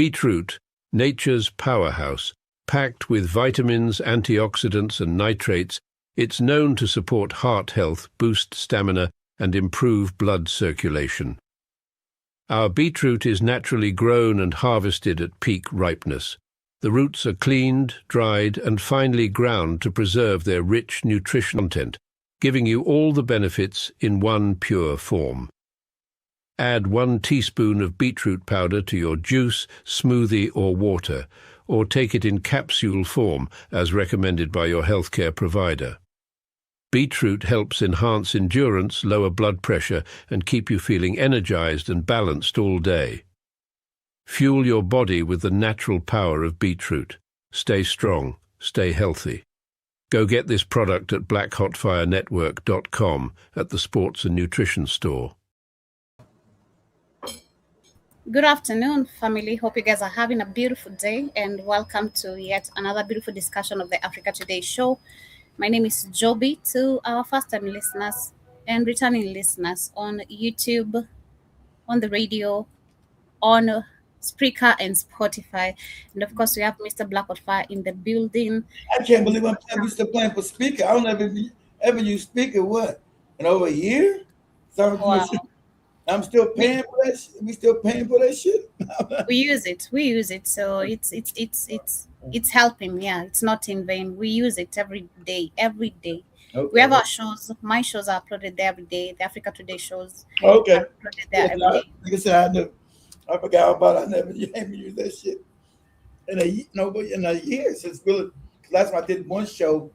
Beetroot, nature's powerhouse. Packed with vitamins, antioxidants and nitrates, it's known to support heart health, boost stamina and improve blood circulation. Our beetroot is naturally grown and harvested at peak ripeness. The roots are cleaned, dried and finely ground to preserve their rich nutrition content, giving you all the benefits in one pure form. Add 1 teaspoon of beetroot powder to your juice, smoothie or water, or take it in capsule form as recommended by your healthcare provider. Beetroot helps enhance endurance, lower blood pressure, and keep you feeling energized and balanced all day. Fuel your body with the natural power of beetroot. Stay strong, stay healthy. Go get this product at blackhotfirenetwork.com at the Sports and Nutrition Store. Good afternoon, family. Hope you guys are having a beautiful day and welcome to yet another beautiful discussion of the Africa Today show. My name is Joby. To our first-time listeners and returning listeners on YouTube, on the radio, on Spreaker and Spotify. And of course, we have Mr. Blackhotfire in the building. I can't believe I'm still playing for speaker. I don't ever use speaker, what, in over a year? Wow. I'm still paying for that shit. We still paying for that shit? We use it. So it's helping. Yeah, it's not in vain. We use it every day. Okay. We have our shows. My shows are uploaded there every day. The Africa Today shows. Okay. Are uploaded there every day. Like I said, I forgot about it. I never used that shit in a year since really. Last time I did one show,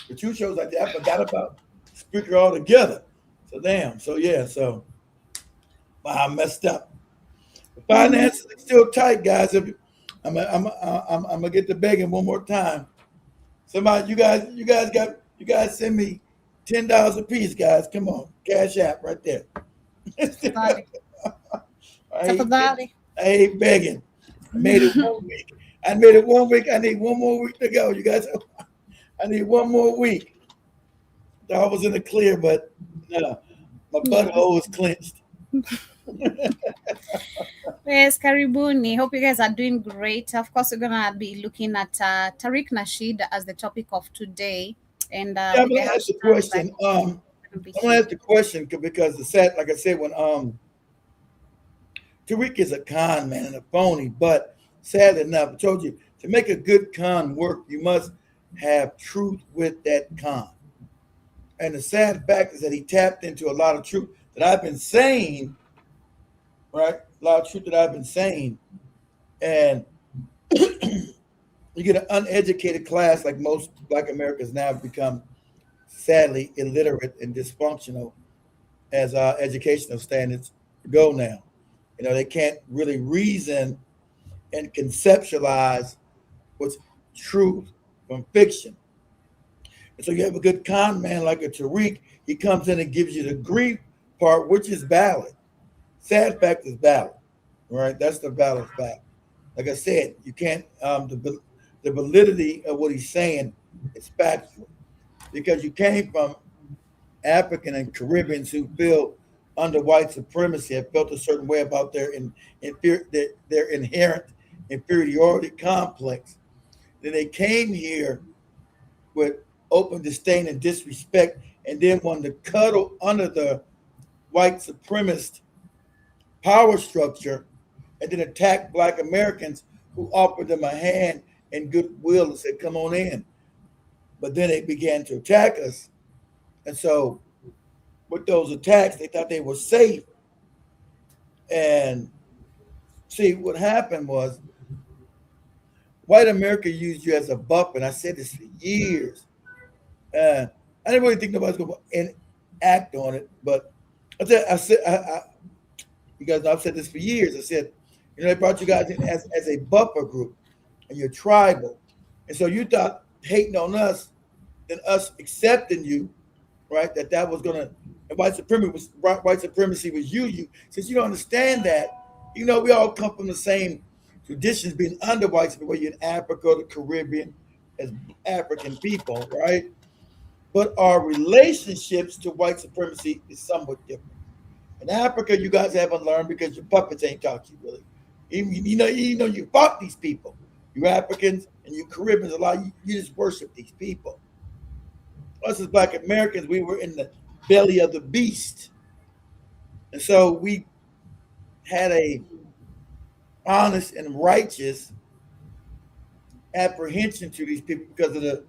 the 2 shows I did, I forgot about Spreaker altogether. So damn. So yeah. So. Wow, I messed up. The finances are still tight, guys. I'm gonna get the begging one more time. Somebody, you guys send me $10 a piece, guys. Come on, Cash App right there. I ain't begging. I made it 1 week. I need 1 more week to go. You guys, I need 1 more week. I was in the clear, but no, my butthole was clenched. Yes, Karibuni. Hope you guys are doing great. Of course, we're gonna be looking at Tariq Nasheed as the topic of today. And I'm gonna ask the question. I'm gonna ask the question because like I said, when Tariq is a con man and a phony, but sadly enough, I told you to make a good con work, you must have truth with that con. And the sad fact is that he tapped into a lot of truth that I've been saying, right? A lot of truth that I've been saying. And you get an uneducated class like most Black Americans now have become sadly illiterate and dysfunctional as our educational standards go now. You know, they can't really reason and conceptualize what's truth from fiction. And so you have a good con man like a Tariq, he comes in and gives you the grief part, which is valid. Sad fact is valid, right? That's the valid fact. Like I said, you can't, the validity of what he's saying is factual because you came from African and Caribbeans who feel under white supremacy have felt a certain way about their inherent inferiority complex. Then they came here with open disdain and disrespect and then wanted to cuddle under the white supremacist power structure and then attack Black Americans who offered them a hand and goodwill and said, come on in. But then they began to attack us. And so with those attacks, they thought they were safe. And see, what happened was white America used you as a buffer. And I said this for years. I didn't really think nobody's going to act on it, but I said, you guys know I've said this for years. I said, you know, they brought you guys in as a buffer group, and you're tribal, and so you thought hating on us, than us accepting you, right? That was gonna white supremacy was you. Since you don't understand that, you know, we all come from the same traditions, being under white supremacy, whether you're in Africa or the Caribbean, as African people, right? But our relationships to white supremacy is somewhat different. In Africa, you guys haven't learned because your puppets ain't taught you really. You fought these people. You Africans and you Caribbeans, a lot you just worship these people. Us as Black Americans, we were in the belly of the beast, and so we had a honest and righteous apprehension to these people because of the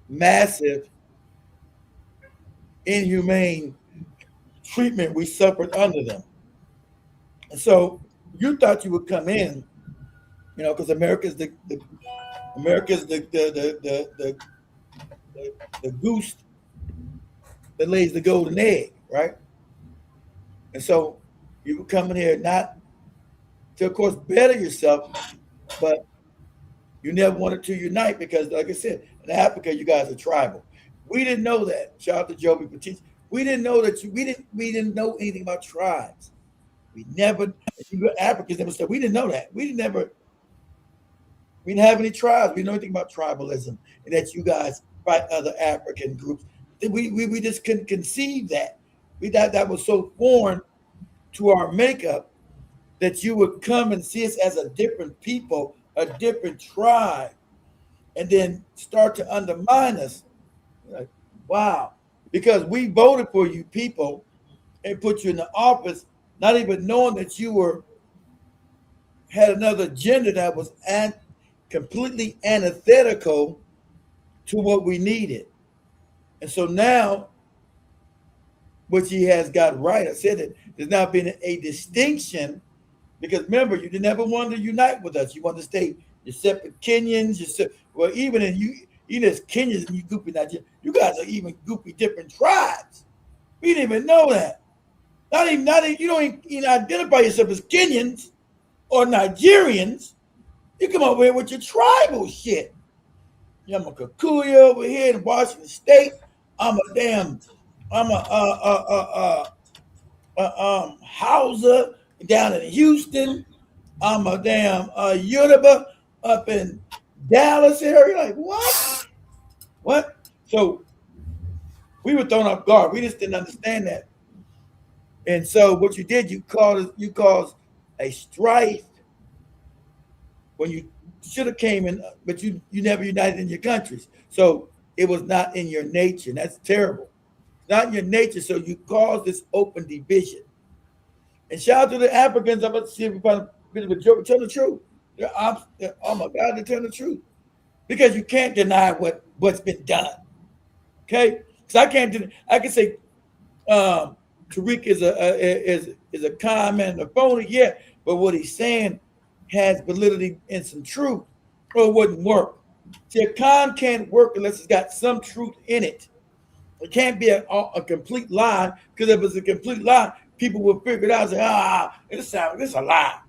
massive, inhumane treatment we suffered under them. And so you thought you would come in, because America's America's the goose that lays the golden egg, right? And so you would come in here not to, of course, better yourself, but you never wanted to unite because, like I said, in Africa, you guys are tribal. We didn't know that. Shout out to Joby for teaching. We didn't know that we didn't know anything about tribes. We never, Africans never said, we didn't know that. We didn't have any tribes. We didn't know anything about tribalism and that you guys fight other African groups. We just couldn't conceive that. We thought that was so foreign to our makeup that you would come and see us as a different people, a different tribe, and then start to undermine us. Like, wow. Because we voted for you people and put you in the office, not even knowing that you had another agenda that was completely antithetical to what we needed. And so now, what he has got right, I said that there's now been a distinction because remember, you never wanted to unite with us. You wanted to stay your separate Kenyans, even as Kenyans and you goopy Nigeria, you guys are even goopy different tribes. We didn't even know that. Not even you don't even identify yourself as Kenyans or Nigerians. You come over here with your tribal shit. I'm a Kikuyu over here in Washington State. I'm a Hausa down in Houston. I'm a damn Yoruba up in Dallas area. Like what? What? So we were thrown off guard. We just didn't understand that. And so what you did, you caused a strife when you should have came in, but you never united in your countries. So it was not in your nature. And that's terrible. It's not in your nature. So you caused this open division. And shout out to the Africans. I'm about to see if we find a bit of a joke. Tell the truth. Oh my God, they're telling the truth. Because you can't deny what's been done. Okay? Because I can say Tariq is a con man and a phony, yeah, but what he's saying has validity and some truth, or it wouldn't work. See, a con can't work unless it's got some truth in it. It can't be a complete lie, because if it's a complete lie, people will figure it out and say, this is a lie.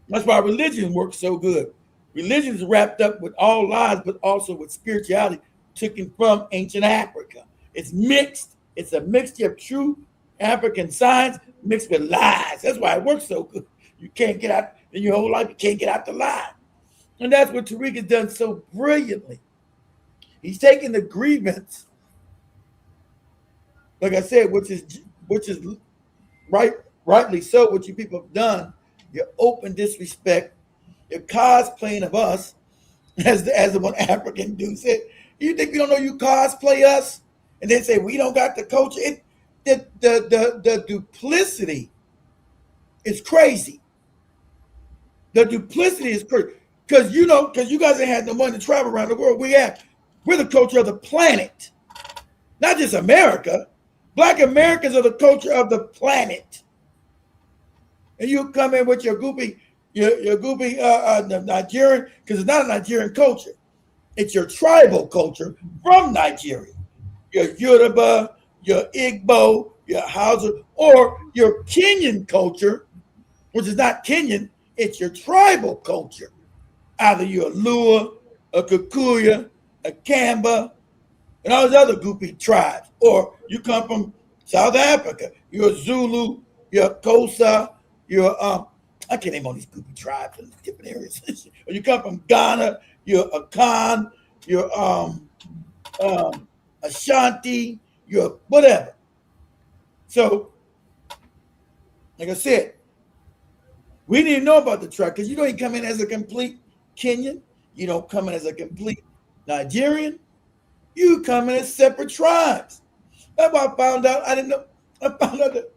That's why religion works so good. Religion is wrapped up with all lies, but also with spirituality taken from ancient Africa. It's mixed. It's a mixture of true African science mixed with lies. That's why it works so good. You can't get out in your whole life. You can't get out the lie. And that's what Tariq has done so brilliantly. He's taken the grievance, like I said, which is rightly so, what you people have done, your open disrespect, your cosplaying of us, as the one African dude said. You think we don't know you cosplay us? And then say we don't got the culture. The duplicity is crazy. The duplicity is crazy. Because you guys ain't had no money to travel around the world. We're the culture of the planet. Not just America. Black Americans are the culture of the planet. And you come in with your goopy Nigerian, because it's not a Nigerian culture. It's your tribal culture from Nigeria. Your Yoruba, your Igbo, your Hausa, or your Kenyan culture, which is not Kenyan, it's your tribal culture. Either you're a Lua, a Kikuyu, a Kamba, and all those other goofy tribes. Or you come from South Africa. You're a Zulu, you're a Xhosa, you're I can't name all these goofy tribes in different areas. Or you come from Ghana, you're a Khan, you're Ashanti, you're whatever. So, like I said, We didn't know about the tribe because you don't come in as a complete Kenyan. You don't come in as a complete Nigerian. You come in as separate tribes. That's why I found out. I didn't know. I found out that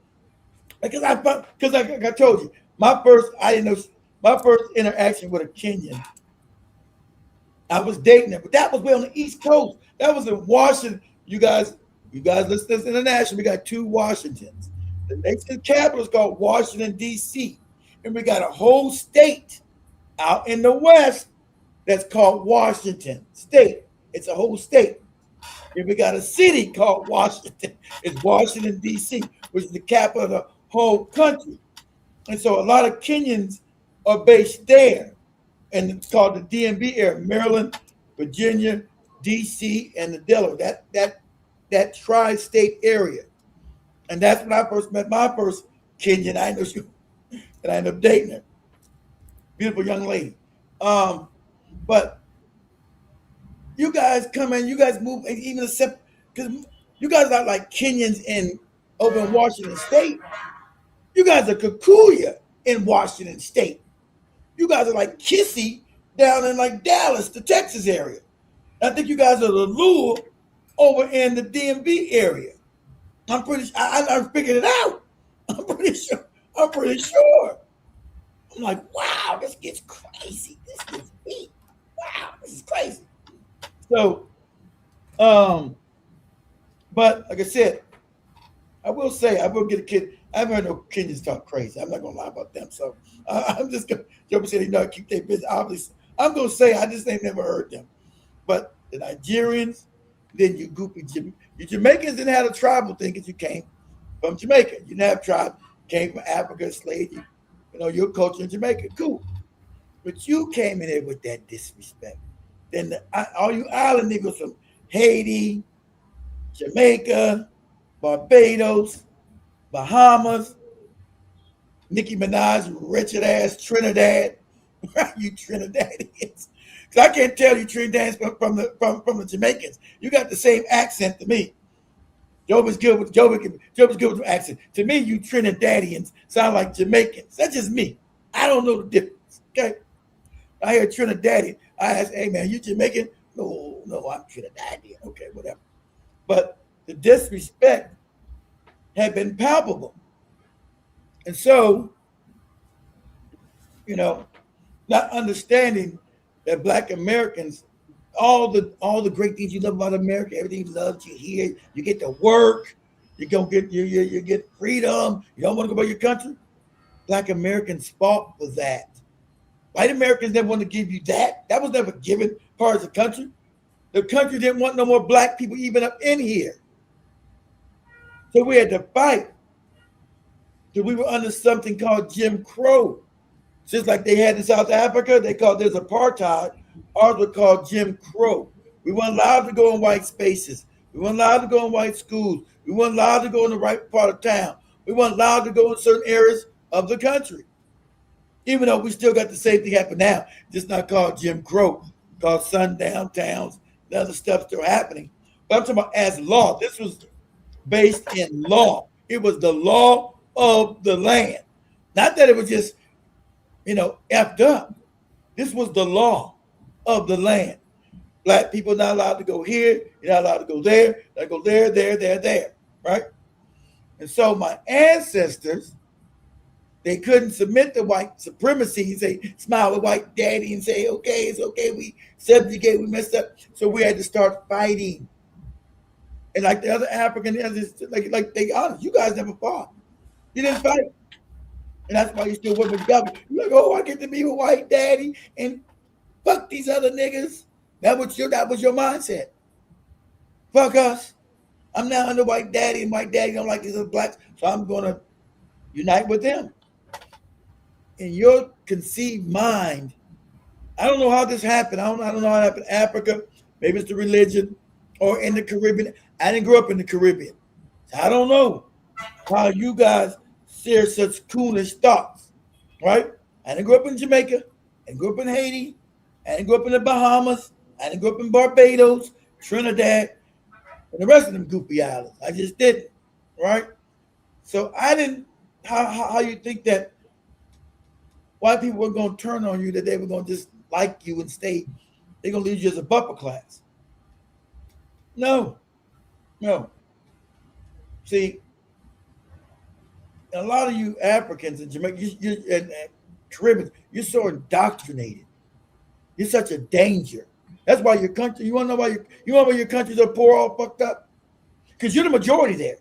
because I told you I didn't know my first interaction with a Kenyan. I was dating them, but that was way on the East Coast. That was in Washington. You guys listen to this international. We got two Washingtons. The nation's capital is called Washington, D.C. And we got a whole state out in the West that's called Washington State. It's a whole state. And we got a city called Washington. It's Washington, D.C., which is the capital of the whole country. And so a lot of Kenyans are based there. And it's called the DMV area, Maryland, Virginia, D.C., and the Delaware. That tri-state area. And that's when I first met my first Kenyan. I know she, and I ended up dating her. Beautiful young lady. But you guys come in, you guys move, even accept, because you guys are like Kenyans over in Washington State. You guys are Kikuyu in Washington State. You guys are like Kissy down in like Dallas, the Texas area. I think you guys are the Lua over in the DMV area. I'm pretty sure. I figured it out. I'm pretty sure. I'm like, wow, this gets crazy. This gets deep. Wow, this is crazy. So, but like I said, I will get a kid. I haven't heard no Kenyans talk crazy. I'm not gonna lie about them. So I'm just gonna Joe said, keep their business. Obviously, I'm gonna say I just ain't never heard them. But the Nigerians, then you goopy you Jamaicans didn't have a tribal thing because you came from Jamaica. You didn't have tribe, came from Africa, slave. Your culture in Jamaica, cool. But you came in there with that disrespect. Then all you island niggas from Haiti, Jamaica, Barbados, Bahamas, Nicki Minaj, wretched ass Trinidad. You Trinidadians. Because I can't tell you Trinidadians from the Jamaicans. You got the same accent to me. Job is good with accent. To me, you Trinidadians sound like Jamaicans. That's just me. I don't know the difference. Okay. I hear Trinidadian. I ask, hey man, you Jamaican? No, I'm Trinidadian. Okay, whatever. But the disrespect had been palpable. And so, not understanding that Black Americans, all the great things you love about America, everything you love, you hear, you get to work, you get freedom, you don't want to go by your country. Black Americans fought for that. White Americans never want to give you that. That was never given part of the country. The country didn't want no more Black people even up in here. So we had to fight. So we were under something called Jim Crow. Just like they had in South Africa, there's apartheid. Ours was called Jim Crow. We weren't allowed to go in white spaces. We weren't allowed to go in white schools. We weren't allowed to go in the right part of town. We weren't allowed to go in certain areas of the country. Even though we still got the same thing happen now, just not called Jim Crow, called sundown towns, the other stuff still happening. But I'm talking about as law. This was based in law. It was the law of the land. Not that it was just, effed up. This was the law of the land. Black people not allowed to go here. You're not allowed to go there. They go there, right? And so my ancestors, they couldn't submit to white supremacy and say, smile with white daddy and say, okay, it's okay, we subjugate, we messed up. So we had to start fighting. And like the other African, like they honest, you guys never fought. You didn't fight. And that's why you still work with the government. You're like, I get to be with white daddy and fuck these other niggas. That was your mindset. Fuck us. I'm now under white daddy, and white daddy don't like these other blacks, so I'm gonna unite with them. In your conceived mind, I don't know how this happened. I don't know how it happened in Africa. Maybe it's the religion or in the Caribbean. I didn't grow up in the Caribbean. So I don't know how you guys share such coolish thoughts, right? I didn't grow up in Jamaica. I didn't grow up in Haiti. I didn't grow up in the Bahamas. I didn't grow up in Barbados, Trinidad, and the rest of them goofy islands. I just didn't, right? So I didn't. How you think that white people were going to turn on you, that they were going to just like you and stay. They're going to leave you as a buffer class. No, no. See, a lot of you Africans and Jamaicans and Caribbeans, you're so indoctrinated. You're such a danger. That's why your country. You want to know why your countries are poor, all fucked up? Because you're the majority there.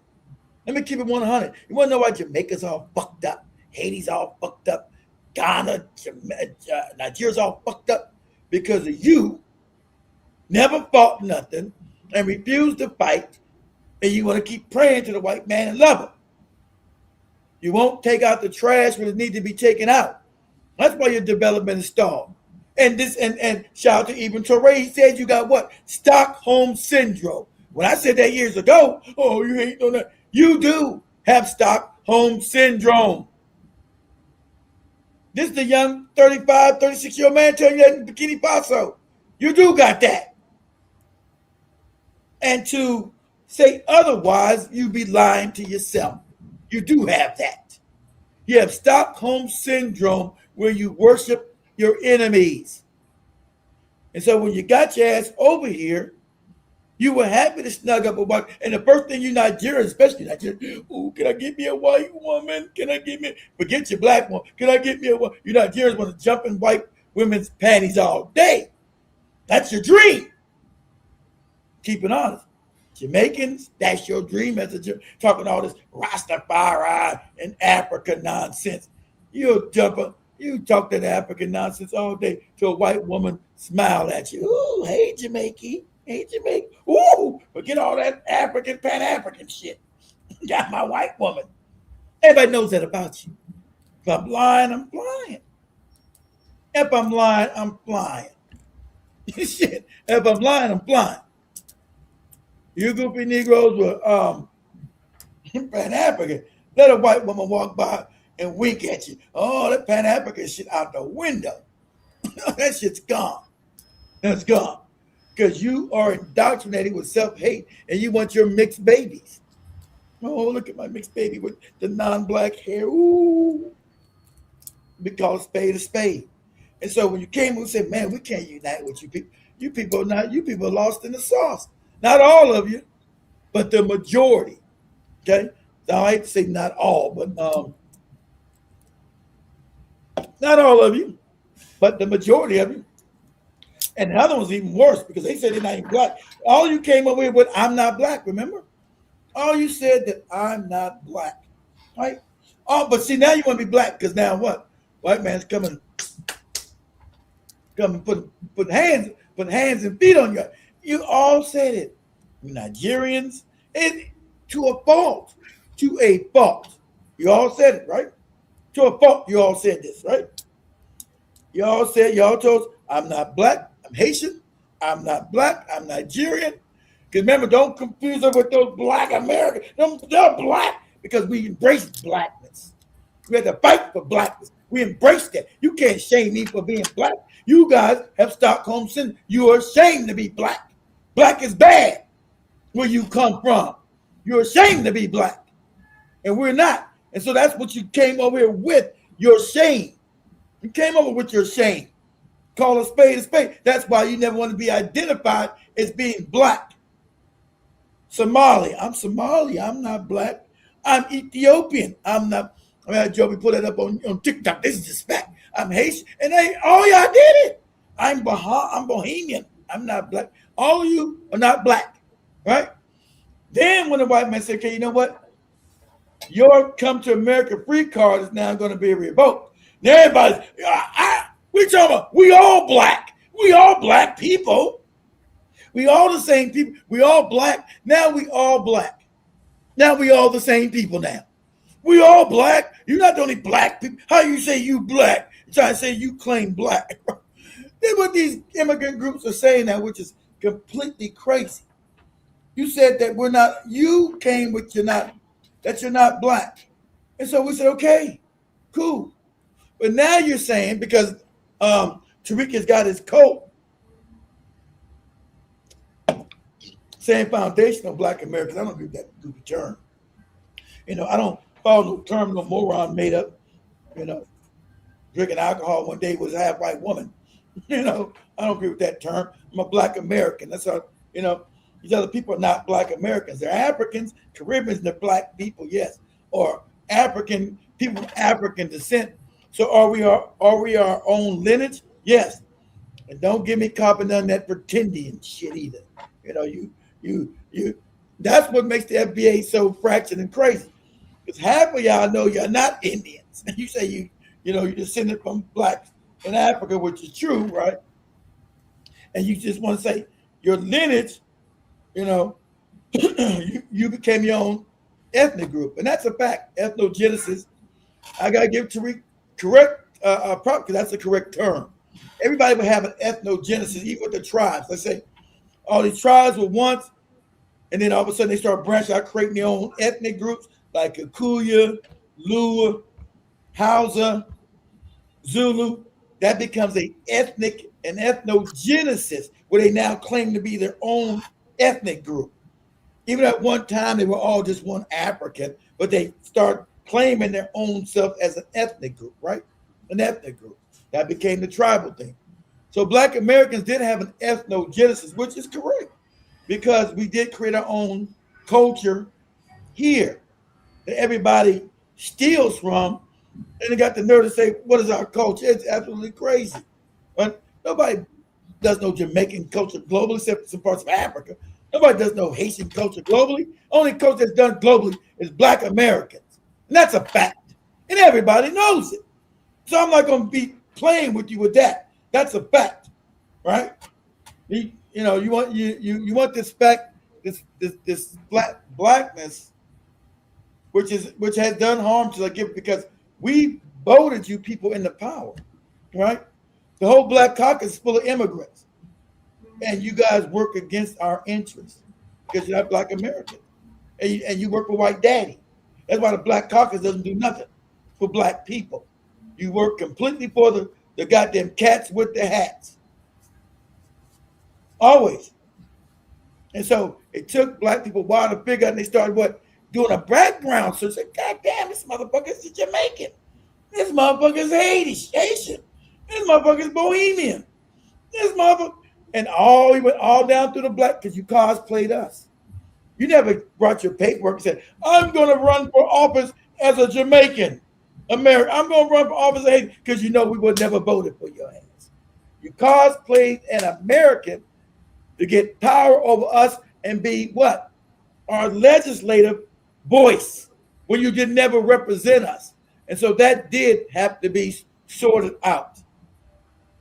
Let me keep it 100. You want to know why Jamaica's all fucked up? Haiti's all fucked up. Ghana, Nigeria's all fucked up because of you. Never fought nothing and refused to fight, and you want to keep praying to the white man and love him. You won't take out the trash when it needs to be taken out. That's why your development is stalled. And shout out to Ibn Torre. He said you got what? Stockholm syndrome. When I said that years ago, oh, you ain't doing that. You do have Stockholm syndrome. This is the young 35, 36-year-old man telling you that in Burkina Faso. You do got that. And to say otherwise, you be lying to yourself. You do have that. You have Stockholm syndrome where you worship your enemies. And so when you got your ass over here, you were happy to snug up a white. And the first thing you Nigerians, especially Nigerians, oh, can I get me a white woman? Can I get me, forget your black one. Can I get me a white? You Nigerians want to jump in white women's panties all day. That's your dream. Keep it honest. Jamaicans, that's your dream as a talking all this Rastafari and Africa nonsense. You talk that African nonsense all day till a white woman smile at you. Ooh, hey Jamaican, hey Jamaican. Ooh, forget all that African, Pan-African shit. Got my white woman. Everybody knows that about you. If I'm lying, I'm flying. If I'm lying, I'm flying. Shit. If I'm lying, I'm flying. You goofy Negroes were Pan-African. Let a white woman walk by and wink at you. Oh, that Pan-African shit out the window. That shit's gone. That's gone. Because you are indoctrinated with self-hate and you want your mixed babies. Oh, look at my mixed baby with the non-black hair. Ooh. We call a spade a spade. And so when you came and said, man, we can't unite with you people. You people are lost in the sauce. Not all of you, but the majority. Okay? So I hate to say not all, but not all of you, but the majority of you. And the other one's even worse because they said they're not even black. All you came up with, I'm not black, remember? All you said that I'm not black. Right? Oh, but see, now you want to be black because now what? White man's coming putting hands and feet on you. You all said it. You Nigerians, and to a fault. You all said it, right? To a fault, you all said this, right? Y'all told us, I'm not black, I'm Haitian, I'm not black, I'm Nigerian. Because remember, don't confuse us with those black Americans. They're black because we embraced blackness. We had to fight for blackness. We embraced that. You can't shame me for being black. You guys have Stockholm syndrome. You are ashamed to be black. Black is bad where you come from. You're ashamed to be black. And we're not. And so that's what you came over here with, your shame. You came over with your shame. Call a spade a spade. That's why you never want to be identified as being black. I'm Somali. I'm not black. I'm Ethiopian. I'm not. I had Joby put that up on TikTok. This is just fact. I'm Haitian. And all y'all did it. I'm Bohemian. I'm not black. All of you are not black. Right? Then when the white man said, okay, you know what? Your come to America free card is now going to be revoked. Now everybody's, we talking about, we all black. We all black people. We all the same people. We all black. Now we all black. Now we all the same people now. We all black. You're not the only black people. How you say you black? You're trying to say you claim black. That's what these immigrant groups are saying now, which is completely crazy. You said that you came with that you're not black. And so we said, okay, cool. But now you're saying, because Tariq has got his coat saying foundational black Americans. I don't agree with that goofy term. I don't follow no term no moron made up. drinking alcohol one day was a half white woman. I don't agree with that term. I'm a black American. That's how, these other people are not black Americans. They're Africans, Caribbeans, they're black people, yes. Or African people of African descent. So are we our own lineage? Yes. And don't give me caught up on that pretendian shit either. You that's what makes the FBA so fractured and crazy. Because half of y'all know you're not Indians. You say you're descended from blacks in Africa, which is true, right? And you just want to say your lineage, you know, you became your own ethnic group, and that's a fact. Ethnogenesis. I gotta give Tariq correct prop because that's the correct term. Everybody would have an ethnogenesis, even with the tribes. Let's say all these tribes were once, and then all of a sudden they start branching out, creating their own ethnic groups like Kikuyu, Lua, Hausa, Zulu. That becomes an ethnogenesis where they now claim to be their own ethnic group. Even at one time, they were all just one African, but they start claiming their own self as an ethnic group, right? An ethnic group. That became the tribal thing. So Black Americans did have an ethnogenesis, which is correct, because we did create our own culture here that everybody steals from, and they got the nerve to say, what is our culture? It's absolutely crazy. But nobody does no Jamaican culture globally, except some parts of Africa. Nobody does no Haitian culture globally. Only culture that's done globally is Black Americans. And that's a fact. And everybody knows it. So I'm not going to be playing with you with that. That's a fact, right? You want this fact, this blackness, which has done harm to the because we voted you people into power, right? The whole Black Caucus is full of immigrants, and you guys work against our interests because you're not Black American, and you work for white daddy. That's why the Black Caucus doesn't do nothing for Black people. You work completely for the goddamn cats with the hats, always. And so it took Black people a while to figure out, and they started doing a background search. Like, God damn, this motherfucker's Jamaican. This motherfucker's Haitian. This motherfucker's Bohemian. This motherfucker. And we went all down through the Black because you cosplayed us. You never brought your paperwork and said, I'm going to run for office as a Jamaican American. I'm going to run for office as a Haitian because you know we would never voted for your ass. You cosplayed an American to get power over us and be what? Our legislative voice when you did never represent us. And so that did have to be sorted out.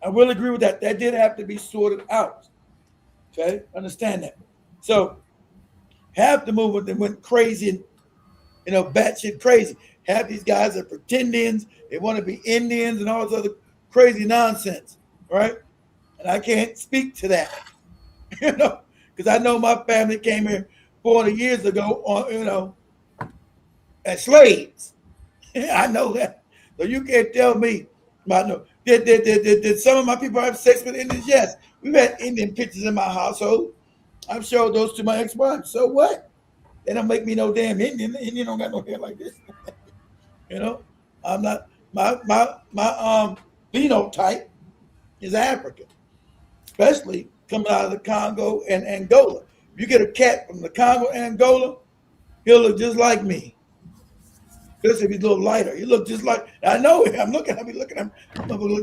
I will agree with that. That did have to be sorted out. Okay? Understand that. So half the movement that went crazy and batshit crazy. Half these guys are pretendians, they want to be Indians and all this other crazy nonsense. Right? And I can't speak to that. Because I know my family came here 40 years ago on, as slaves. I know that. So you can't tell me about no. Did some of my people have sex with Indians? Yes. We've had Indian pictures in my household. I've showed those to my ex-wife. So what? They don't make me no damn Indian. Indian don't got no hair like this. I'm not my phenotype is African, especially coming out of the Congo and Angola. If you get a cat from the Congo and Angola, he'll look just like me. Just if he's a little lighter, he look just like. I know him. I'm looking at him. He look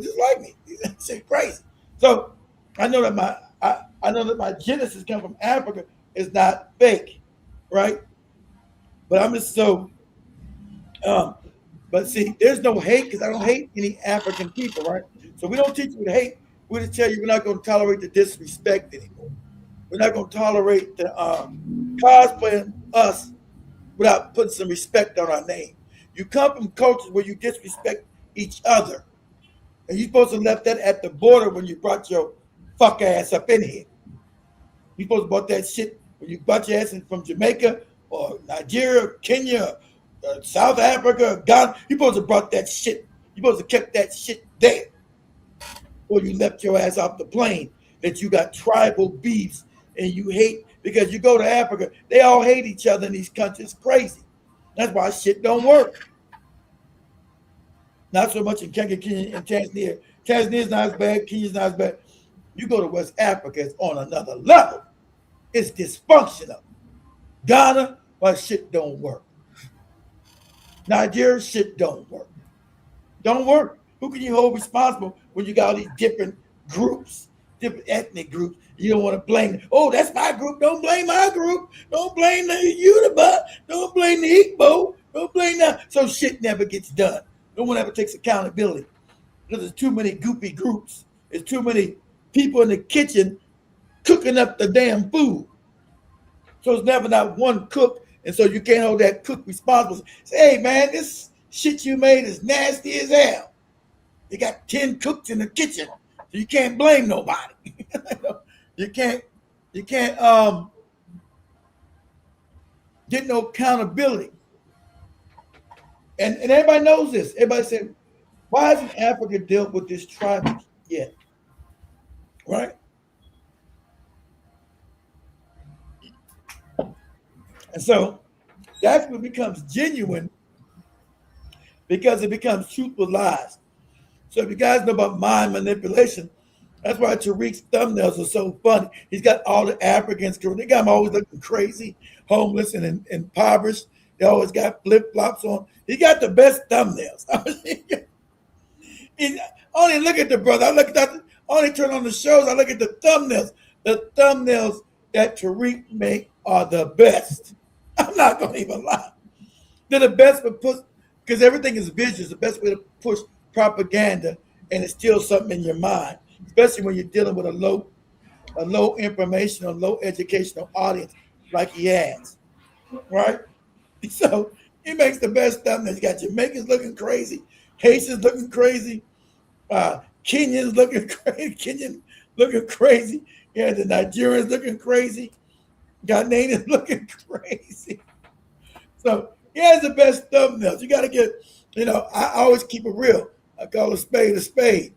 just like me. It's crazy. So I know that my genesis come from Africa is not fake, right? But I'm just so. But see, there's no hate because I don't hate any African people, right? So we don't teach you to hate. We just tell you we're not going to tolerate the disrespect anymore. We're not going to tolerate the cosplaying us without putting some respect on our name. You come from cultures where you disrespect each other. And you're supposed to left that at the border when you brought your fuck ass up in here. You're supposed to brought that shit when you brought your ass in from Jamaica or Nigeria, Kenya, South Africa, Ghana. You're supposed to brought that shit. You're supposed to kept that shit there. Or you left your ass off the plane that you got tribal beefs and you hate because you go to Africa, they all hate each other in these countries. Crazy. That's why shit don't work. Not so much in Kenya and Tanzania. Tanzania's not as bad. Kenya's not as bad. You go to West Africa, it's on another level. It's dysfunctional. Ghana, well, shit don't work. Nigeria, shit don't work. Don't work. Who can you hold responsible when you got all these different groups, different ethnic groups? You don't want to blame them. Oh, that's my group. Don't blame my group. Don't blame the Yoruba. Don't blame the Igbo. Don't blame that. So shit never gets done. No one ever takes accountability because there's too many goopy groups. There's too many people in the kitchen cooking up the damn food. So it's never not one cook, and so you can't hold that cook responsible. Say, hey man, this shit you made is nasty as hell. You got 10 cooks in the kitchen, so you can't blame nobody. you can't get no accountability. And everybody knows this. Everybody said, why hasn't Africa dealt with this tribal yet? Right? And so that's what becomes genuine because it becomes truth with lies. So if you guys know about mind manipulation, that's why Tariq's thumbnails are so funny. He's got all the Africans, they got them always looking crazy, homeless and impoverished. They always got flip-flops on. He got the best thumbnails. I only look at the brother. I only turn on the shows. I look at the thumbnails. The thumbnails that Tariq make are the best. I'm not going to even lie. They're the best for push, because everything is visual. The best way to push propaganda and instill something in your mind, especially when you're dealing with a low informational, low educational audience like he has, right? So he makes the best thumbnails. You got Jamaicans looking crazy, Haitians looking crazy, Kenyans looking crazy. Yeah, the Nigerians looking crazy, Ghanaians looking crazy. So he has the best thumbnails. You got to get, I always keep it real. I call a spade,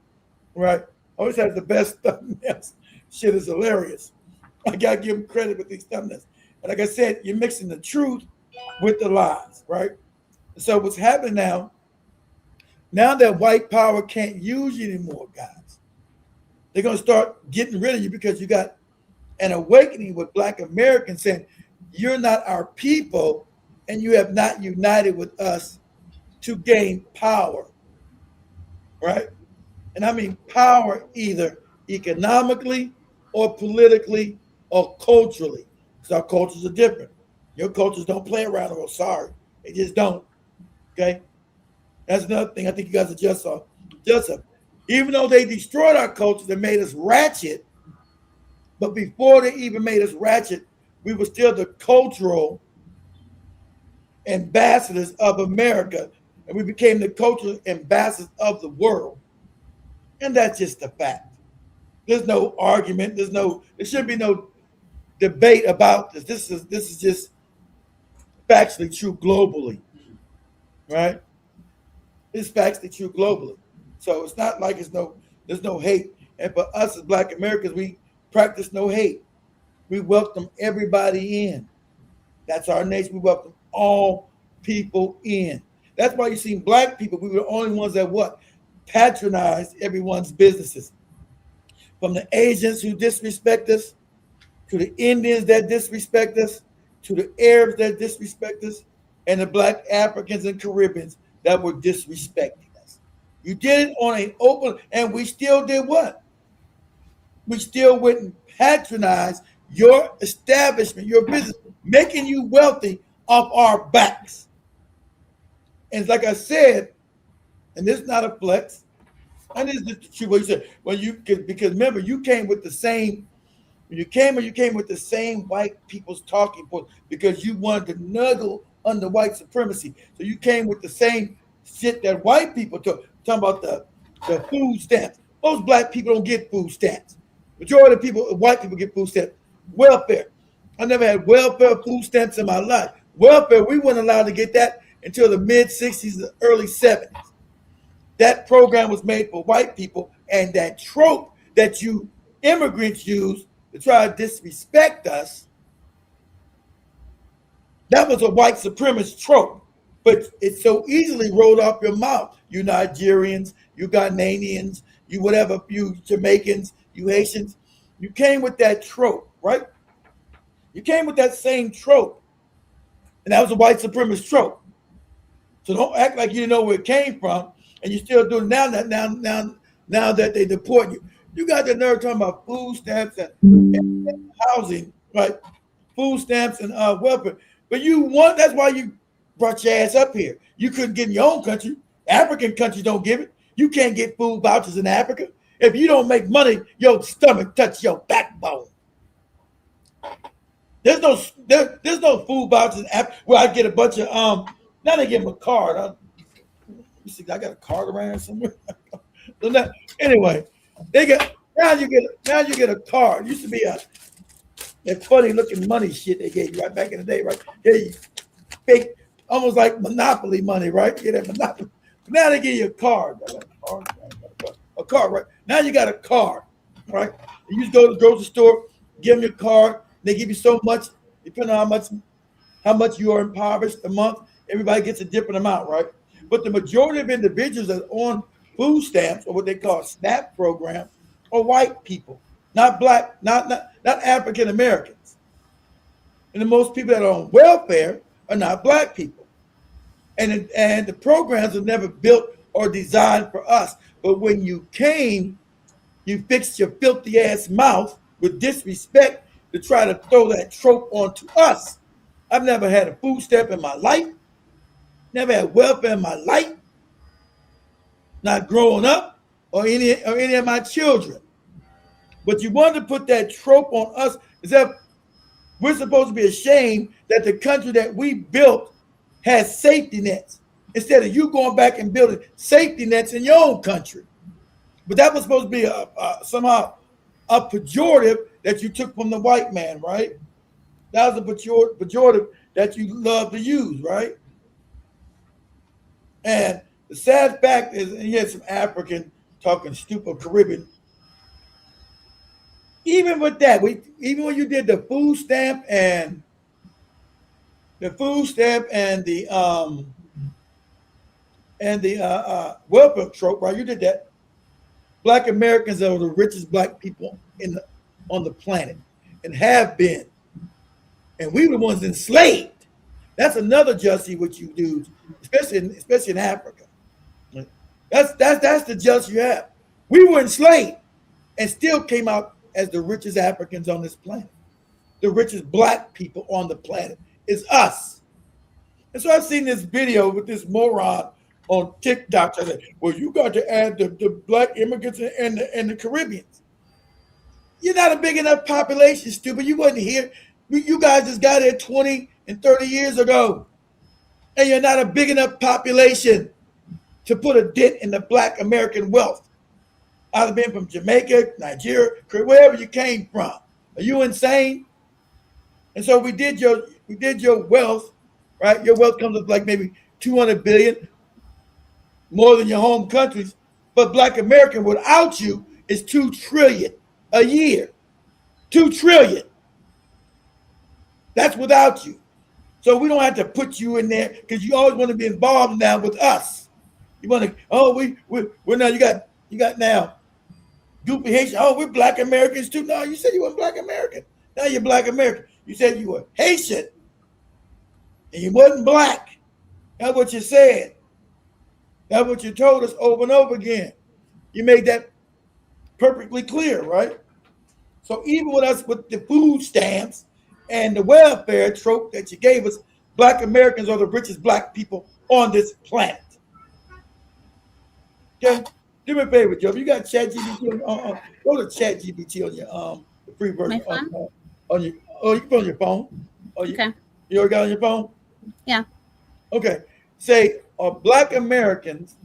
right? Always has the best thumbnails. Shit is hilarious. I got to give him credit with these thumbnails. And like I said, you're mixing the truth with the lies, right? So what's happening now that white power can't use you anymore, guys, they're going to start getting rid of you because you got an awakening with Black Americans saying, you're not our people and you have not united with us to gain power, right? And I mean power either economically or politically or culturally, because our cultures are different. Your cultures don't play around. I'm sorry. They just don't, okay? That's another thing I think you guys are just off. Even though they destroyed our culture, they made us ratchet, but before they even made us ratchet, we were still the cultural ambassadors of America, and we became the cultural ambassadors of the world. And that's just a fact. There's no argument. There should be no debate about this. This is just factually true globally, right? It's factually true globally. So it's not like there's no hate. And for us as Black Americans, we practice no hate. We welcome everybody in. That's our nation. We welcome all people in. That's why you see Black people, we were the only ones that patronized everyone's businesses. From the Asians who disrespect us, to the Indians that disrespect us, to the Arabs that disrespect us, and the Black Africans and Caribbeans that were disrespecting us. You did it on an open, and we still did what? We still wouldn't patronize your establishment, your business, making you wealthy off our backs. And like I said, and this is not a flex, and this is the truth what you said. Because remember, you came with the same. When you came with the same white people's talking points because you wanted to nuggle under white supremacy. So you came with the same shit that white people talking about the food stamps. Most Black people don't get food stamps. Majority of people, white people get food stamps. Welfare. I never had welfare food stamps in my life. Welfare, we weren't allowed to get that until the mid-'60s, the early '70s. That program was made for white people, and that trope that you immigrants use to try to disrespect us, that was a white supremacist trope. But it's so easily rolled off your mouth. You Nigerians, you Ghanaians, you whatever, you Jamaicans, you Haitians. You came with that trope, right? You came with that same trope. And that was a white supremacist trope. So don't act like you didn't know where it came from, and you still doing it now that they deport you. You got the nerve talking about food stamps and housing, right? Food stamps and welfare. But that's why you brought your ass up here. You couldn't get in your own country. African countries don't give it. You can't get food vouchers in Africa. If you don't make money, your stomach touch your backbone. There's no food vouchers in Africa where I get a bunch of now they give them a card. You see, I got a card around somewhere. Anyway, they get now you get a card. It used to be that funny looking money shit they gave you right back in the day, right? They fake, almost like Monopoly money, right? You get that Monopoly. Now they give you a card. A card, right? Now you got a card, right? You just go to the grocery store, give them your card. They give you so much, depending on how much you are impoverished a month. Everybody gets a different amount, right? But the majority of individuals that are on food stamps or what they call SNAP program are white people, not black, not African Americans. And the most people that are on welfare are not black people. And the programs are never built or designed for us. But when you came, you fixed your filthy ass mouth with disrespect to try to throw that trope onto us. I've never had a food stamp in my life, never had welfare in my life, not growing up or any of my children. But you wanted to put that trope on us as if we're supposed to be ashamed that the country that we built has safety nets instead of you going back and building safety nets in your own country. But that was supposed to be somehow a pejorative that you took from the white man, right? That was a pejorative that you love to use, right? And the sad fact is, and you had some African talking stupid Caribbean. Even with that, even when you did the food stamp and the welfare trope, right? You did that. Black Americans are the richest black people on the planet and have been. And we were the ones enslaved. That's another jealousy with you dudes, especially in Africa. That's the jealousy you have. We were enslaved and still came out as the richest Africans on this planet. The richest black people on the planet is us. And so I've seen this video with this moron on TikTok. I said, well, you got to add the black immigrants and the Caribbeans. You're not a big enough population, stupid. You wasn't here. You guys just got here 20 and 30 years ago. And you're not a big enough population to put a dent in the black American wealth. Either being from Jamaica, Nigeria, wherever you came from. Are you insane? And so we did your wealth, right? Your wealth comes up like maybe 200 billion, more than your home countries. But black American without you is 2 trillion a year. 2 trillion. That's without you. So we don't have to put you in there because you always want to be involved now with us. You want to, we're now, you got now goopy Haitian. Oh, we're black Americans too. No, you said you weren't black American. Now you're black American. You said you were Haitian and you wasn't black. That's what you said. That's what you told us over and over again. You made that perfectly clear, right? So even with us with the food stamps and the welfare trope that you gave us, black Americans are the richest black people on this planet. Okay? Do me a favor, Joe. If you got ChatGPT go to ChatGPT on your the free version on your you can put on your phone. Okay. You already got on your phone? Yeah. Okay. Say are black Americans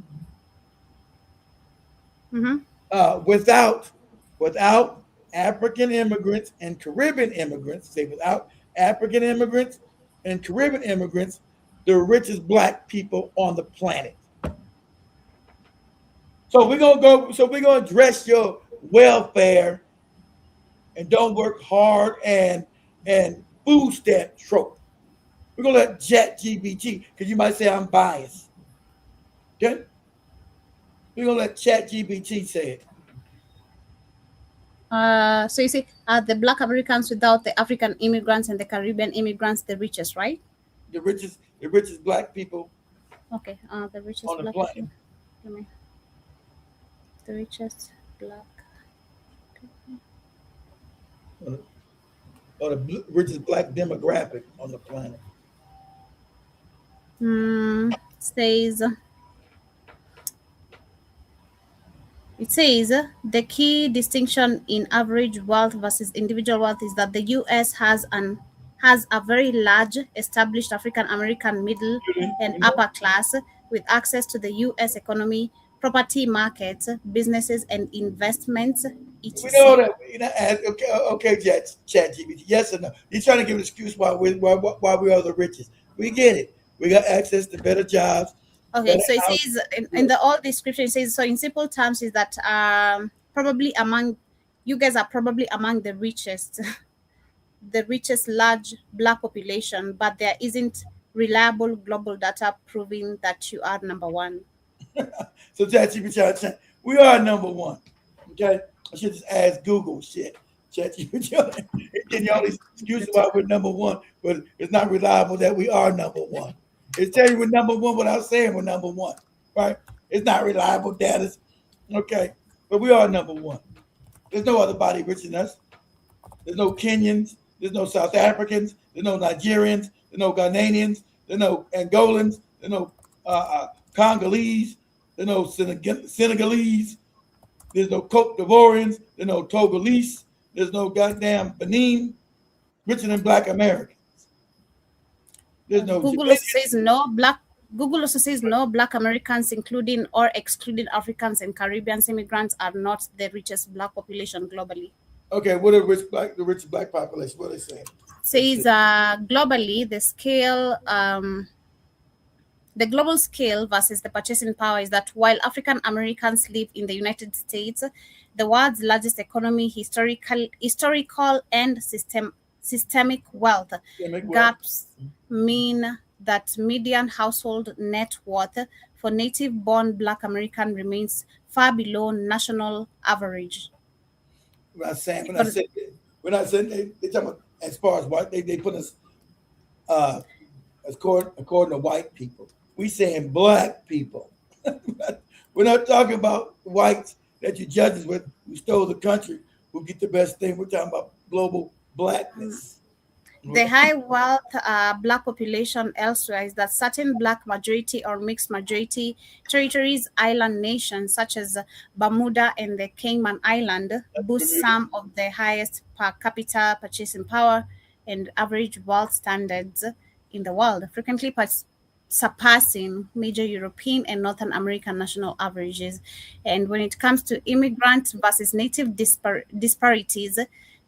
without African immigrants and Caribbean immigrants, say without African immigrants and Caribbean immigrants, the richest black people on the planet. So we're gonna address your welfare and don't work hard and food stamp trope. We're gonna let Chat GPT, because you might say I'm biased. Okay? We're gonna let Chat GPT say it. So you see, the Black Americans without the African immigrants and the Caribbean immigrants, the richest, right? The richest black people Okay. The richest on the black planet. people. Let me. The richest black. Or the richest black demographic on the planet. Says It says the key distinction in average wealth versus individual wealth is that the U.S. has a very large established African American middle and We know, upper class with access to the U.S. economy, property markets, businesses, and investments, we know etc. that. You know, okay, Chat GPT. Yes or no? He's trying to give an excuse why we are the richest. We get it. We got access to better jobs, Okay, better so it housing. says in Yes. the all description, it says so in simple terms is that probably among you guys are probably among the richest the richest large black population, but there isn't reliable global data proving that you are number one. So ChatGPT trying to change. We are number one. Okay? I should just ask Google shit. ChatGPT it's getting all these excuses why we're number one, but it's not reliable that we are number one. It's telling you we're number one without saying we're number one. Right? It's not reliable data. Okay. But we are number one. There's no other body richer than us. There's no Kenyans. There's no South Africans. There's no Nigerians. There's no Ghanaians. There's no Angolans. There's no Congolese. There's no Senegalese. There's no Cote d'Ivoirians. There's no Togolese. There's no goddamn Benin. Richer than Black Americans. There's no Google also Jamaican. says no black. Google also says no black Americans, including or excluding Africans and Caribbean immigrants, are not the richest black population globally. Okay, what are the rich black population? What are they saying? Let's see. Says globally, the global scale versus the purchasing power is that while African Americans live in the United States, the world's largest economy, historical and systemic wealth Yeah, make well. gaps mean that median household net worth for native-born Black American remains far below national average. We're not saying we're not For saying we're not saying they talking about as far as what they put us uh according to white people. We saying black people. We're not talking about whites that you judges with who stole the country, who get the best thing. We're talking about global blackness. the high wealth black population elsewhere is that certain black majority or mixed majority territories, island nations such as Bermuda and the Cayman Island boost Bermuda. some of the highest per capita purchasing power and average wealth standards in the world, frequently surpassing major European and Northern American national averages. And when it comes to immigrant versus native disparities,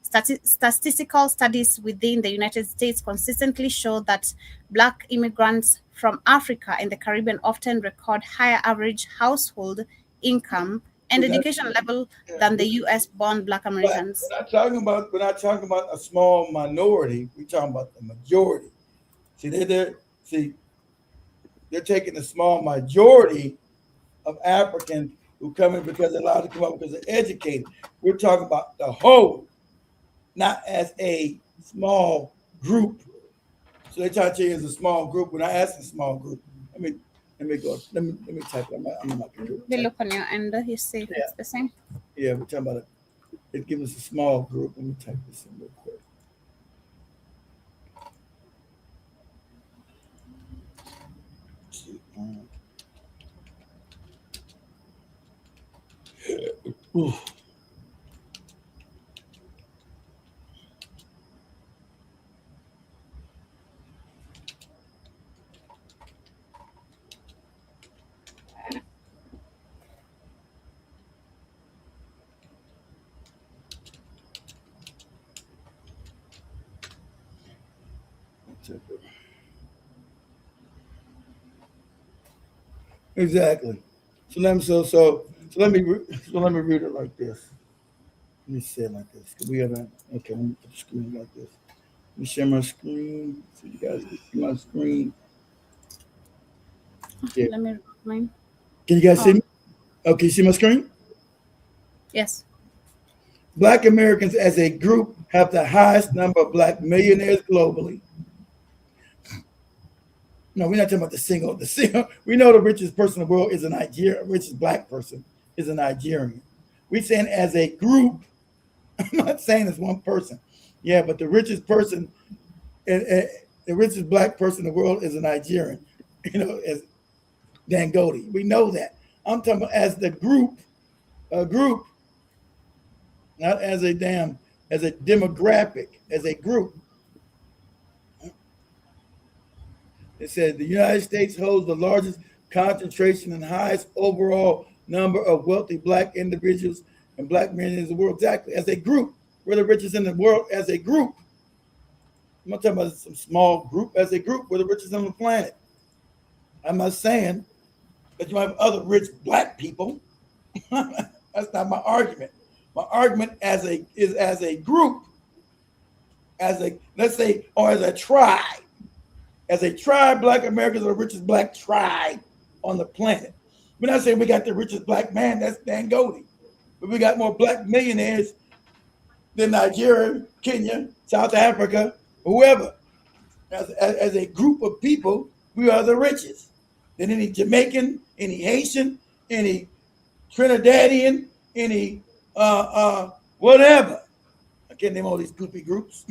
statistical studies within the United States consistently show that Black immigrants from Africa and the Caribbean often record higher average household income and We're not, education level yeah, than the US born Black but Americans. we're not talking about a small minority. We're talking about the majority. See, they're taking the small majority of Africans who come in because they're allowed to come up because they're educated. We're talking about the whole, not as a small group. So they try to tell you it's a small group. When I ask a small group, let me go. Let me type it. I'm on my computer. They look on your end, you see if it's the same. Yeah, we're talking about it. It gives us a small group. Let me type this in real quick. Ooh. Exactly. So let me read it like this. Let me say it like this. We have a okay. Let me put the screen like this. Let me share my screen so you guys can see my screen. Yeah. Let me mine. Can you guys see Oh, me? Okay, see my screen? yes. Black Americans as a group have the highest number of black millionaires globally. No, we're not talking about the single. The single. We know the richest person in the world is a Nigerian. Richest black person is a Nigerian. We're saying as a group. I'm not saying it's one person. Yeah, but the richest person, the richest black person in the world is a Nigerian. As Dangote. We know that. I'm talking about as the group, a group, not as a demographic, as a group. It said the United States holds the largest concentration and highest overall number of wealthy black individuals and black men in the world. Exactly. As a group, we're the richest in the world as a group. I'm not talking about some small group. As a group, we're the richest on the planet. I'm not saying that you have other rich black people. That's not my argument. My argument is as a group, as a let's say, or as a tribe. As a tribe, black Americans are the richest black tribe on the planet. We're not saying we got the richest black man, that's Dangote. But we got more black millionaires than Nigeria, Kenya, South Africa, whoever. As a group of people, we are the richest. Than any Jamaican, any Haitian, any Trinidadian, any whatever. I can't name all these goofy groups.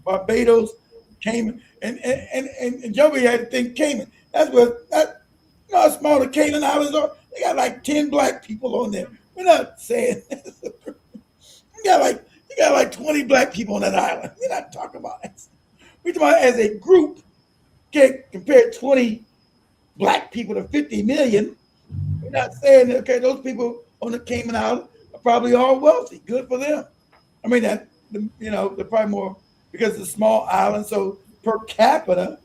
Barbados, Cayman, and Joey had to think Cayman. That's what you know how small the Cayman Islands are. They got like 10 black people on there. We're not saying you got like 20 black people on that island. We're not talking about it. We're talking about as a group. Okay, compare 20 black people to 50 million. We're not saying that, okay, those people on the Cayman Islands are probably all wealthy. Good for them. I mean, they're probably more because it's a small island. So per capita,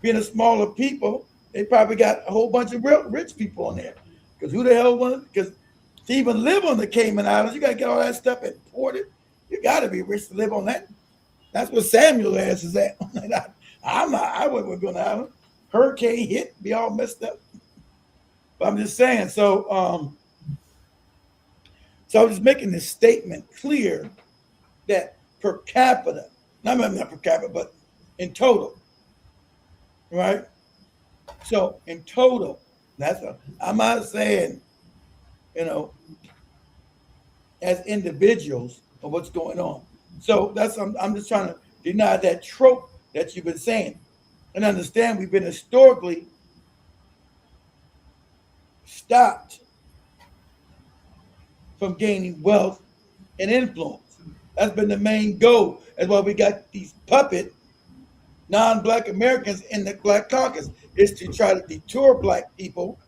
being a smaller people, they probably got a whole bunch of real rich people on there. Because who the hell wants? Because to even live on the Cayman Islands, you got to get all that stuff imported. You got to be rich to live on that. That's what Samuel ass is at. I'm not. I wouldn't go to the island. Hurricane hit, be all messed up. But I'm just saying. So I'm just making this statement clear that per capita, not per capita, but in total, right? So in total, I'm not saying, as individuals of what's going on. So I'm just trying to deny that trope that you've been saying, and understand we've been historically stopped from gaining wealth and influence. That's been the main goal. That's why we got these puppet non-black Americans in the Black Caucus, is to try to deter black people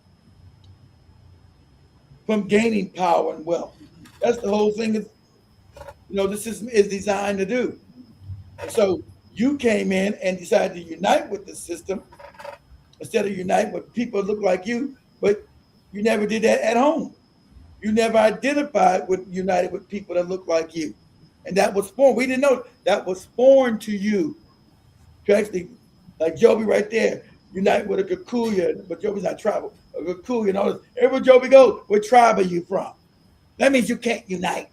from gaining power and wealth. That's the whole thing. The system is designed to do. So you came in and decided to unite with the system instead of unite with people that look like you, but you never did that at home. You never identified with united with people that look like you. And that was foreign. We didn't know that was foreign to you. To actually, like Joby right there, unite with a Kikuyu, but Joby's not tribal. A Kikuyu and all this. Everywhere Joby goes, what tribe are you from? That means you can't unite.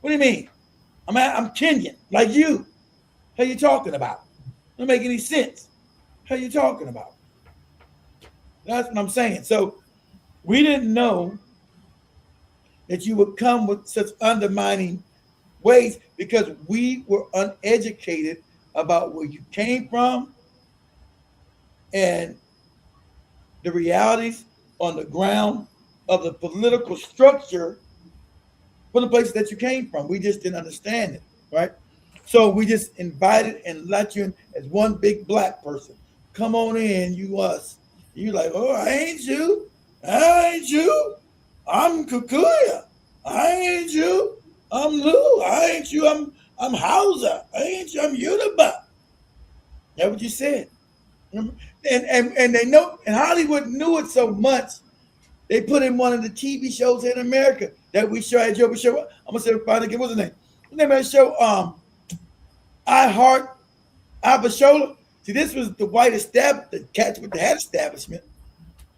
What do you mean? I'm Kenyan, like you. How you talking about? Don't make any sense. How you talking about? That's what I'm saying. So we didn't know that you would come with such undermining ways because we were uneducated about where you came from and the realities on the ground of the political structure for the places that you came from. We just didn't understand it, right? So we just invited and let you in as one big black person. Come on in, you us. You like, oh, I ain't you. I ain't you. I'm Kikuyu. I ain't you. I'm Lou. I ain't you. I'm Hausa. I ain't you. I'm Yoruba. That's what you said. And they know, and Hollywood knew it so much, they put in one of the TV shows in America that we show at Joby Show. I'm gonna say, what's his name? What's the name of the show? I Heart, Abishola. See, this was the white the cats with the hat establishment.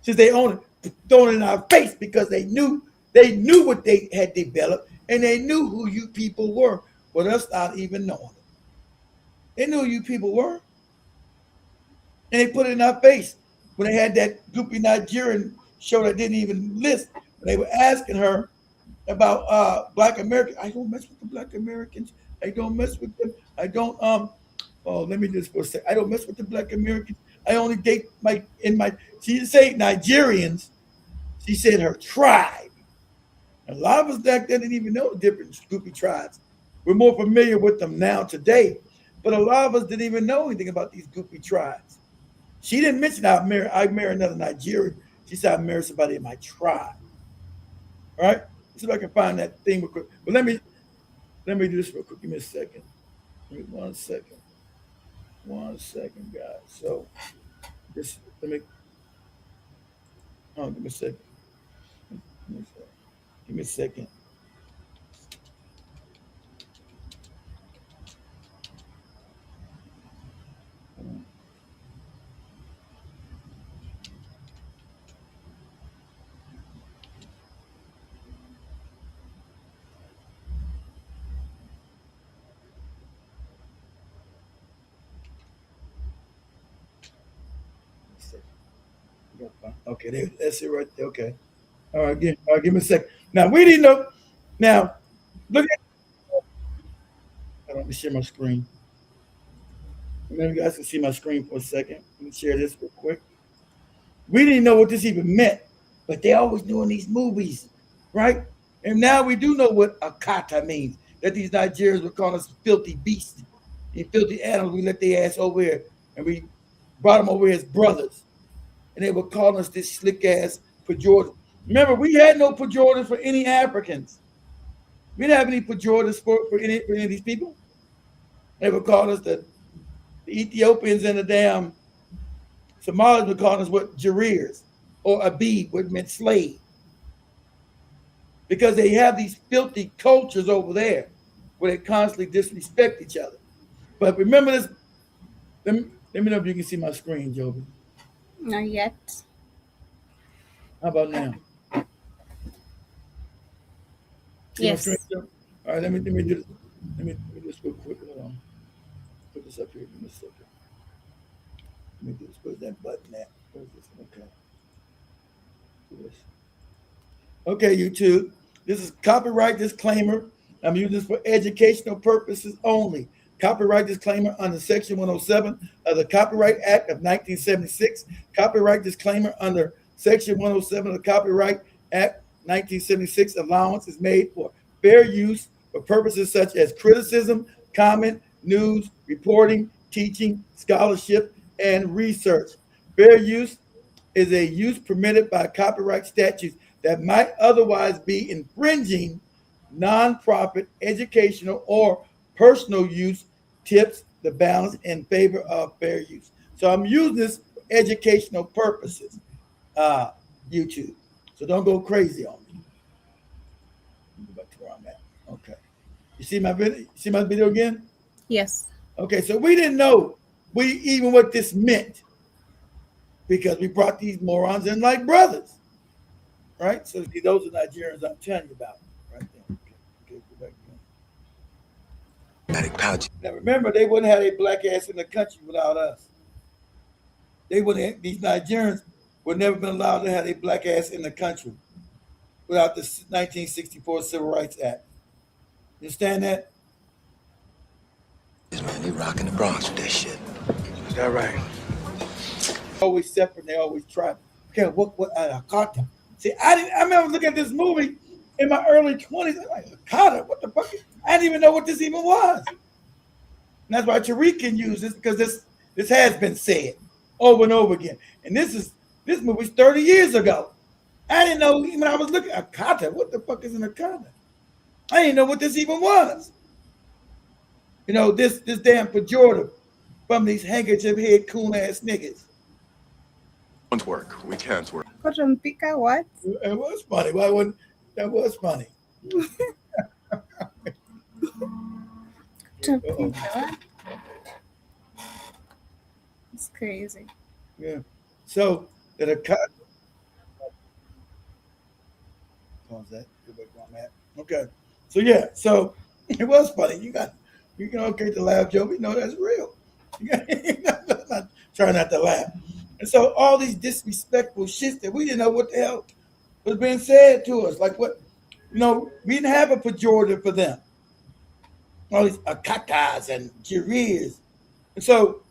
Since they own it, throwing it in our face because they knew what they had developed and they knew who you people were, but us not even knowing it. They knew who you people were. And they put it in our face when they had that goopy Nigerian show that didn't even list. When they were asking her about Black Americans. I don't mess with the Black Americans. I don't mess with them. I don't oh, let me just for a sec. I don't mess with the Black Americans. I only date she didn't say Nigerians, she said her tribe. A lot of us back then didn't even know the different Scoopy tribes. We're more familiar with them now today, but a lot of us didn't even know anything about these Goopy tribes. She didn't mention I marry another Nigerian. She said I marry somebody in my tribe. All right? See if I can find that thing real quick. But let me do this real quick. Give me a second. Give me 1 second. 1 second, guys. So this give me a second. Give me a second. Okay, that's it right there. Okay. All right, give me a second. Now we didn't know. Now look at. Let me share my screen. Maybe you guys can see my screen for a second. Let me share this real quick. We didn't know what this even meant, but they always doing these movies, right? And now we do know what akata means. That these Nigerians would call us filthy beasts, these filthy animals. We let their ass over here, and we brought them over here as brothers, and they were calling us this slick ass pejorative. Remember, we had no pejoratives for any Africans. We didn't have any pejoratives for any of these people. They would call us the Ethiopians and the damn Somalis would call us what Jarirs or Abib, which meant slave. Because they have these filthy cultures over there where they constantly disrespect each other. But remember this, let me know if you can see my screen, Joby. Not yet. How about now? See yes. my screen, all right, let me do this. Let me do this real quick. Hold on. Put this up here. Give me a second. Let me do this. Where's that button at? Where's this? Okay. Do this. Okay, YouTube. This is copyright disclaimer. I'm using this for educational purposes only. Copyright disclaimer under Section 107 of the Copyright Act of 1976. Copyright disclaimer under Section 107 of the Copyright Act 1976. Allowance is made for fair use for purposes such as criticism, comment, news, reporting, teaching, scholarship, and research. Fair use is a use permitted by copyright statutes that might otherwise be infringing nonprofit, educational, or personal use tips the balance in favor of fair use. So I'm using this for educational purposes, YouTube. So don't go crazy on me. Go back to where I'm at. Okay. You see my video? See my video again? Yes. Okay, so we didn't know even what this meant because we brought these morons in like brothers. Right? So those are Nigerians I'm telling you about. Right there. Okay, go back there. Now remember, they wouldn't have a black ass in the country without us. These Nigerians would never been allowed to have a black ass in the country without the 1964 Civil Rights Act. You understand that? Man, they rocking the Bronx with that shit. Is that right? Always separate, they always tribal. Okay, what Akata? See, I remember looking at this movie in my early 20s. I'm like, Akata, what the fuck? I didn't even know what this even was. And that's why Tariq can use this because this has been said over and over again. And this movie's 30 years ago. I didn't know when I was looking at Akata. What the fuck is an Akata? I didn't know what this even was. You know, this damn pejorative from these handkerchief head coon ass niggas. Work. Weekends work. Cotton picker, what? It was funny. Why wouldn't that was funny? Cotton picker, what? Crazy. Yeah. So that a cut. Pause that. Go back where I'm at. Okay. So yeah. So it was funny. You can okay to laugh, Joe. We know that's real. You got, not, try not to laugh. And so all these disrespectful shits that we didn't know what the hell was being said to us. Like what, we didn't have a pejorative for them. All these akakas and jiris. And so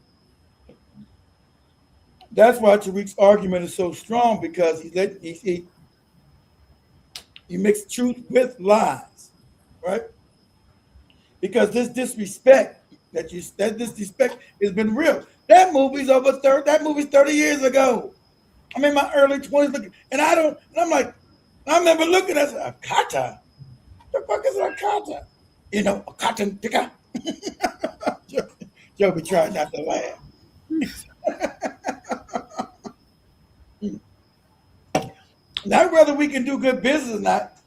that's why Tariq's argument is so strong because he mixed truth with lies, right? Because this disrespect that disrespect has been real. That movie's 30 years ago. I'm in my early 20s looking, and I'm like, I remember looking at a kata. The fuck is a kata? A cotton picker. Joe be trying not to laugh. Not whether we can do good business or not,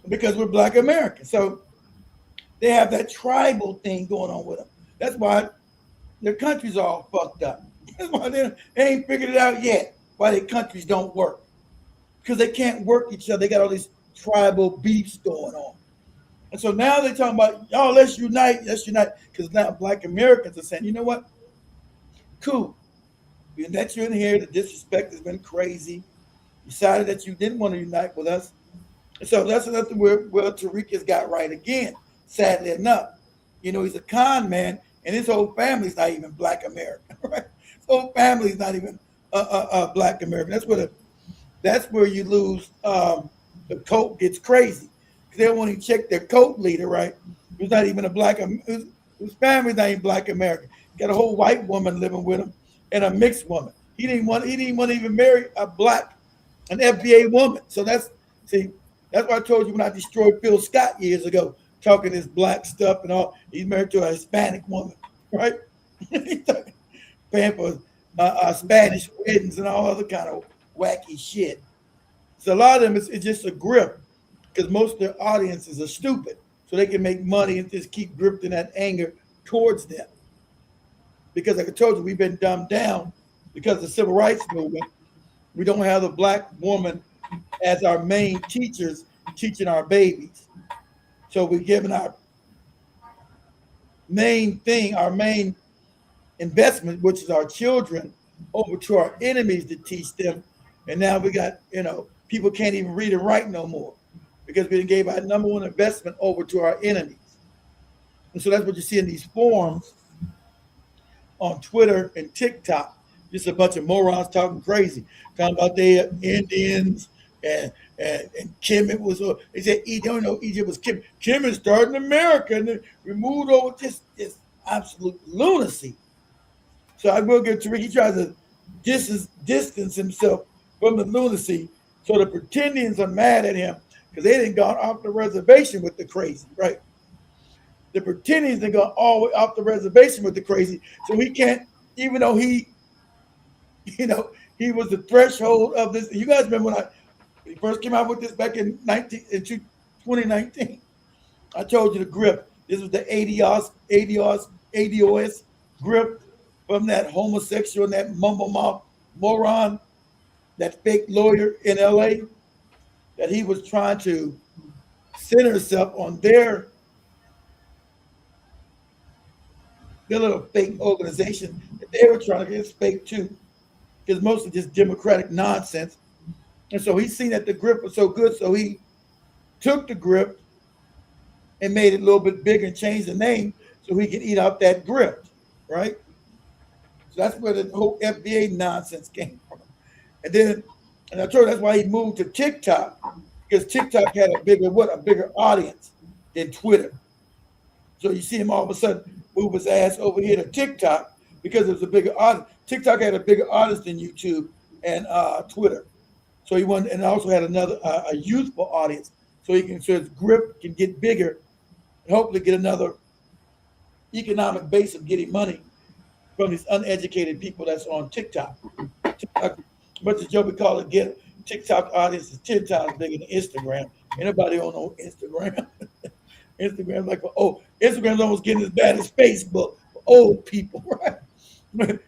because we're Black Americans. So they have that tribal thing going on with them. That's why their country's all fucked up. That's why they ain't figured it out yet. Why their countries don't work. Because they can't work each other. They got all these tribal beefs going on. And so now they're talking about, y'all, let's unite. Because now Black Americans are saying, you know what? Cool. We let you in here. The disrespect has been crazy. Decided that you didn't want to unite with us. And so that's another where Tariq has got right again, sadly enough. He's a con man, and his whole family's not even Black American, right? His whole family's not even Black American. That's where you lose. The cult gets crazy because they don't want to check their cult leader, right? Who's not even whose family's not even Black American. Got a whole white woman living with him and a mixed woman. He didn't want to even marry an FBA woman. So that's why I told you when I destroyed Phil Scott years ago, talking this black stuff and all. He's married to a Hispanic woman, right? Paying for Spanish weddings and all other kind of wacky shit. So a lot of them, it's just a grip because most of their audiences are stupid. So they can make money and just keep grifting that anger towards them. Because like I told you, we've been dumbed down because of the civil rights movement. We don't have the Black woman as our main teachers teaching our babies. So we're giving our main thing, our main investment, which is our children, over to our enemies to teach them. And now we got, people can't even read and write no more because we gave our number one investment over to our enemies. And so that's what you see in these forums on Twitter and TikTok. Just a bunch of morons talking crazy, talking about they Indians and Kemet was. They said Egypt was Kemet. Kemet started in America and then we moved over. Just absolute lunacy. So I will give Tariq. He tries to distance himself from the lunacy. So the pretendians are mad at him because they didn't gone off the reservation with the crazy, right? The pretendians didn't go all the way off the reservation with the crazy. So he can't, even though he was the threshold of this. You guys remember when he first came out with this back in 2019? I told you the grip. This was the ADOS grip from that homosexual and that mumble mouth moron, that fake lawyer in LA, that he was trying to center himself on their little fake organization that they were trying to get fake too. Because mostly just Democratic nonsense. And so he seen that the grip was so good, so he took the grip and made it a little bit bigger and changed the name so he could eat out that grip, right? So that's where the whole FBA nonsense came from. And I told you that's why he moved to TikTok, because TikTok had a bigger audience than Twitter. So you see him all of a sudden move his ass over here to TikTok because it was a bigger audience. TikTok had a bigger audience than YouTube and Twitter. So he wanted, and also had another a youthful audience, so his grip can get bigger and hopefully get another economic base of getting money from these uneducated people that's on TikTok. But the Joe we call it, get TikTok audience is 10 times bigger than Instagram. Anybody don't know Instagram? Instagram's Instagram's almost getting as bad as Facebook for old people, right?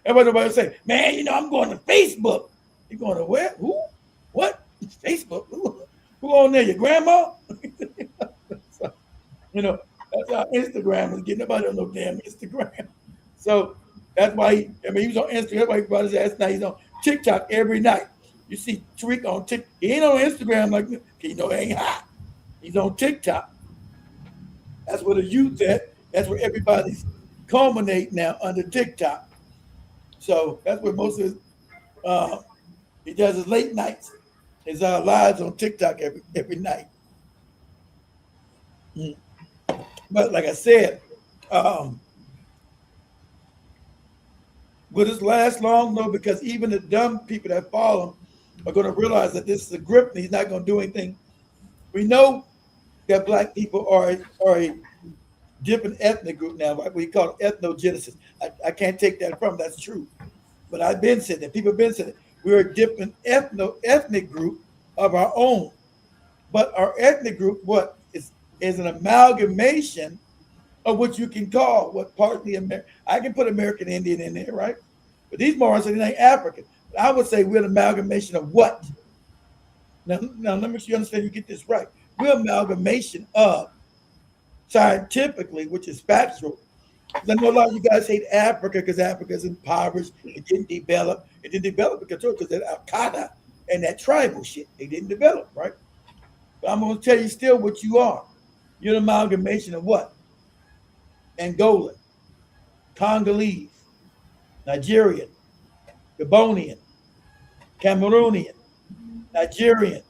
Everybody say, man, I'm going to Facebook. You going to where? Who? What? Facebook? Who on there? Your grandma? So, that's how Instagram is getting. Nobody on no damn Instagram. So that's why he was on Instagram. That's why he brought his ass now. He's on TikTok every night. You see Tariq on TikTok. He ain't on Instagram like that. He ain't hot. He's on TikTok. That's where the youth at. That's where everybody's culminating now under TikTok. So that's where most of his, he does his late nights, his lives on TikTok every night. But like I said, will this last long? No, because even the dumb people that follow him are going to realize that this is a grip and he's not going to do anything. We know that black people are a different ethnic group now. We call it ethnogenesis. I can't take that from. That's true. But I've been saying that. People have been saying that. We're a different ethnic group of our own. But our ethnic group, what is an amalgamation of what you can call what partly American. I can put American Indian in there, right? But these Morons say they ain't African. I would say we're an amalgamation of what? Now let me make sure you understand you get this right. We're amalgamation of scientifically, which is factual. I know a lot of you guys hate Africa because Africa is impoverished. It didn't develop. It didn't develop because of Al Qaeda and that tribal shit. They didn't develop, right? But I'm going to tell you still what you are. You're an amalgamation of what? Angolan, Congolese, Nigerian, Gabonian, Cameroonian, Nigerian,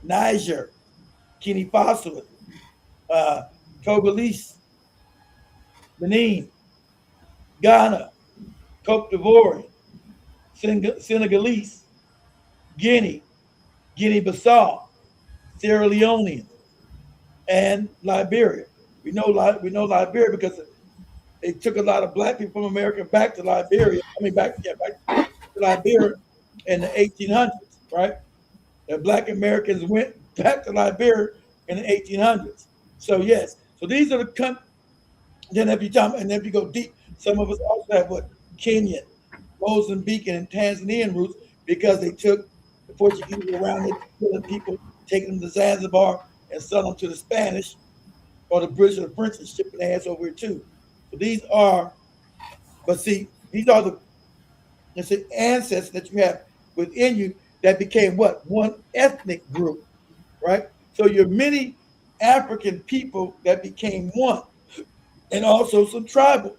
Niger, Guinea Faso, Togolese, Benin, Ghana, Cote d'Ivoire, Senegalese, Guinea-Bissau, Sierra Leone, and Liberia. We know Liberia because they took a lot of black people from America back to Liberia. Back to Liberia in the 1800s, right? The black Americans went back to Liberia in the 1800s. So yes, so these are the countries. Then if you go deep, some of us also have what Kenyan, Mozambican, and Tanzanian roots because they took the Portuguese around there, killing people, taking them to Zanzibar and selling them to the Spanish or the British or the French and shipping their ass over here too. So these are the ancestors that you have within you that became what? One ethnic group, right? So you're many African people that became one. And also some tribal,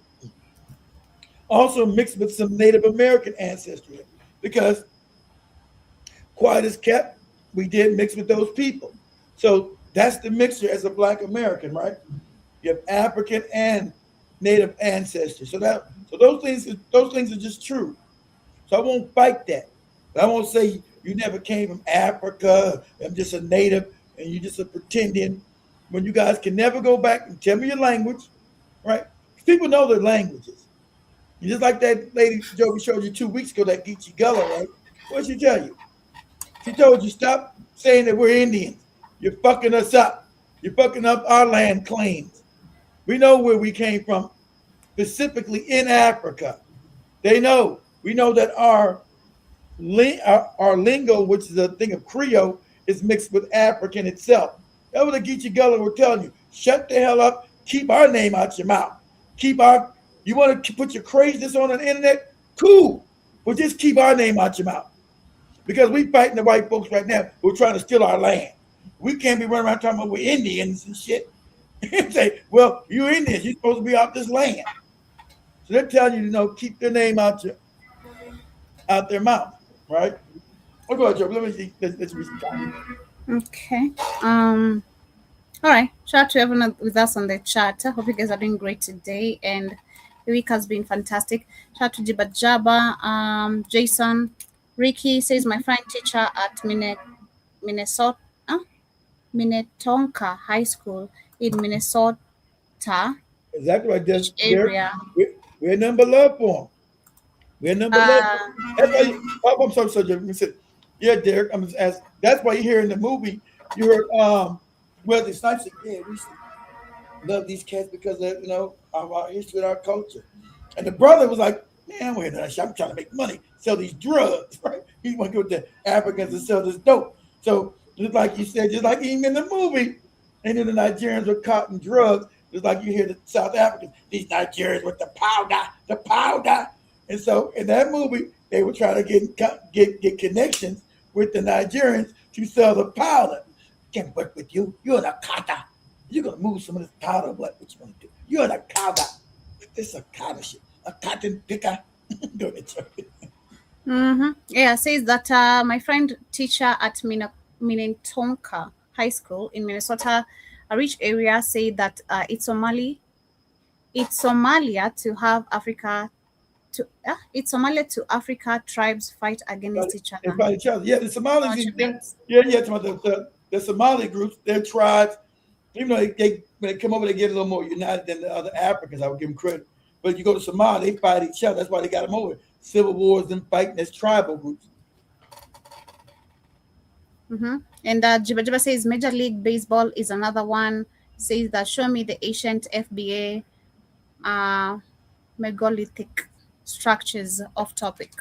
also mixed with some Native American ancestry, because quiet as kept, we did mix with those people. So that's the mixture as a black American, right? You have African and Native ancestry. So those things are just true. So I won't fight that. But I won't say you never came from Africa. I'm just a native and you're just a pretending. When you guys can never go back and tell me your language. Right? People know their languages. Just like that lady Joey showed you 2 weeks ago, that Geechee Gullah, right? What did she tell you? She told you, stop saying that we're Indians. You're fucking us up. You're fucking up our land claims. We know where we came from, specifically in Africa. They know. We know that our lingo, which is a thing of Creole, is mixed with African itself. That was the Geechee Gullah were telling you. Shut the hell up. Keep our name out your mouth. You want to put your craziness on the internet? Cool. But just keep our name out your mouth. Because we fighting the white folks right now who are trying to steal our land. We can't be running around talking about we're Indians and shit. And say, well, you're Indians. You're supposed to be off this land. So they're telling you, keep their name out their mouth, right? I'll go ahead, Joe. Let me see. Let's read some time. Okay. All right. Shout out to everyone with us on the chat. I hope you guys are doing great today, and the week has been fantastic. Shout out to Jiba Jaba, Jason, Ricky says my friend teacher at Minnesota, Minnetonka High School in Minnesota. Exactly right. Which area? We're number love for him. We're number love. That's why I'm sorry. Yeah, Derek. I'm just asking. That's why you hear in the movie you heard Wesley Snipes said, yeah, we love these cats because of our history and our culture. And the brother was like, Man, wait, I'm trying to make money, sell these drugs, right? He want to go to the Africans and sell this dope. So just like you said, just like even in the movie, and then the Nigerians were caught in drugs, just like you hear the South Africans, these Nigerians with the powder. And so in that movie, they were trying to get connections with the Nigerians to sell the powder. Can't work with you. You're an Akata. You're gonna move some of this powder. What you gonna do? You're an Akata. This Akata shit. A cotton picker. Go ahead, Chuck. Yeah, says that my friend teacher at Minnetonka High School in Minnesota, a rich area, said that it's Somalia to have Africa it's Somalia to Africa tribes fight against each And other. fight each other. Yeah, the Somalis, Such a bit. yeah. The Somali groups, their tribes, even though they when they come over, they get a little more united than the other Africans. I would give them credit. But you go to Somalia, they fight each other. That's why they got them over. Civil wars, them fighting as tribal groups. And Jiba Jiba says Major League Baseball is another one. Says that show me the ancient FBA megalithic structures off topic.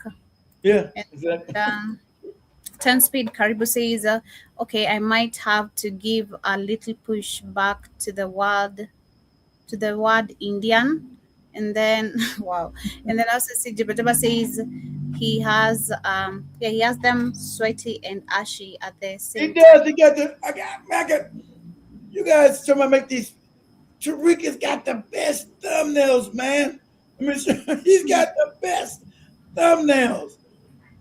Yeah, And exactly. 10 Speed Karibu says, okay, I might have to give a little push back to the word Indian. And then wow. And then also see Jiba Jiba says he has them sweaty and ashy at the He same does. time. He got the. I got. You guys, somebody make these. Tariq has got the best thumbnails, man. I mean, he's got the best thumbnails.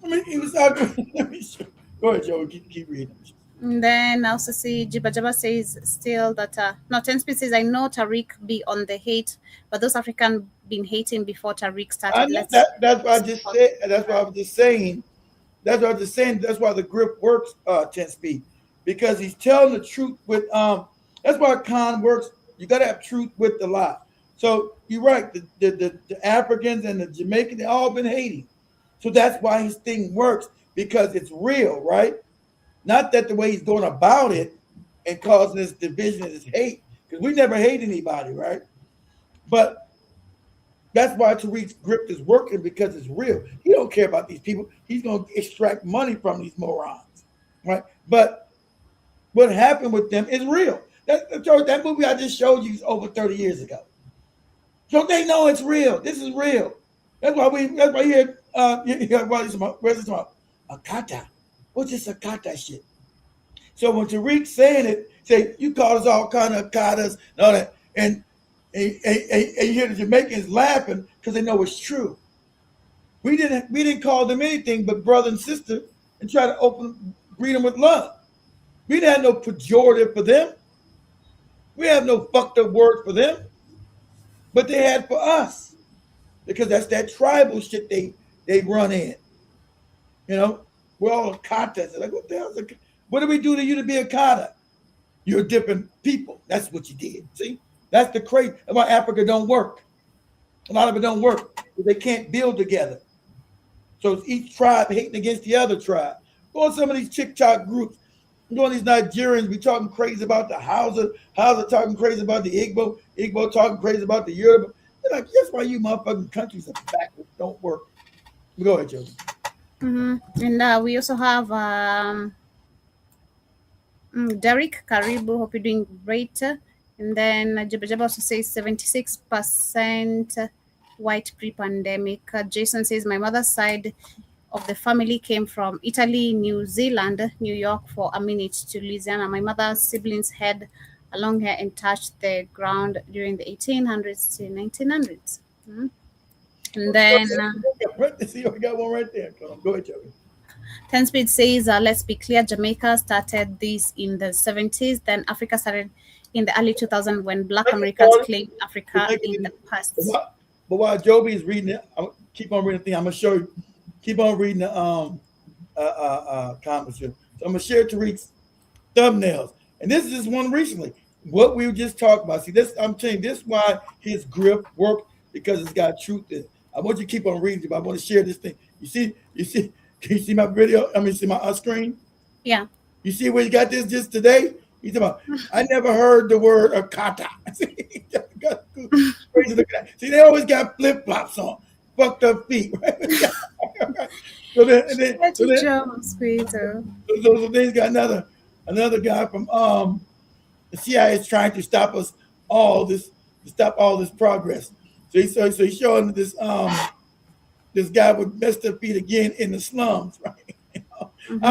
I mean, he was talking. Let me show. Go ahead, Joe. Keep reading. And then I also see Jiba Jaba says still that no 10 Speed says I know Tariq be on the hate, but those African been hating before Tariq I started. know Let's that's what I just said. That's what I was just saying. That's what I was just saying. That's why the grip works, 10 speed, because he's telling the truth with That's why con works. You got to have truth with the lie. So you're right. The Africans and the Jamaicans, they all been hating. So that's why his thing works, because it's real, right? Not that the way he's going about it and causing this division and this hate, because we never hate anybody, right? But that's why Tariq's grip is working, because it's real. He don't care about these people. He's going to extract money from these morons, right? But what happened with them is real. That movie I just showed you is over 30 years ago. So they know it's real. This is real. That's why you hear where's this about? Akata. What's this Akata shit? So when Tariq's saying it, say you call us all kind of Akatas and all that, and you hear the Jamaicans laughing because they know it's true. We didn't call them anything but brother and sister and try to greet them with love. We didn't have no pejorative for them. We have no fucked up word for them, but they had for us, because that's that tribal shit they run in. You know, we're all Katas. Like, what the hell is what did we do to you to be a Kata? You're a different people. That's what you did. See, that's the crazy. That's why Africa don't work. A lot of it don't work because they can't build together. So it's each tribe hating against the other tribe. Go on some of these TikTok groups. Go on these Nigerians be talking crazy about the Hausa talking crazy about the Igbo talking crazy about the Yoruba. They're like, that's why you motherfucking countries are backwards. Don't work. Go ahead, Joe. And we also have Tariq Karibu. Hope you're doing great. And then Jiba Jaba also says 76% white pre-pandemic. Jason says my mother's side of the family came from Italy, New Zealand, New York for a minute to Louisiana. My mother's siblings had a long hair and touched the ground during the 1800s to 1900s. And then See, I got one right there. Go ahead, Joe. 10 Speed says, let's be clear, Jamaica started this in the 70s, then Africa started in the early 2000s when Black Americans claimed Africa in the past. But while Joby is reading it, I'll keep on reading the thing. I'm gonna show you. Keep on reading the comments here. So I'm gonna share Tariq's thumbnails, and this is just one recently. What we just talked about. See, this I'm telling you, this is why his grip worked, because it's got truth in it. I want you to keep on reading, but I want to share this thing. You see, can you see my video? I mean, see my screen? Yeah. You see where you got this just today? He's about, I never heard the word Akata. Crazy look at that. See, they always got flip-flops on. fucked up feet. Right? so then, and then, so then, so then he's got another guy from the CIA is trying to stop us all this to stop all this progress. So he's showing this guy with messed up feet again in the slums, right? Mm-hmm.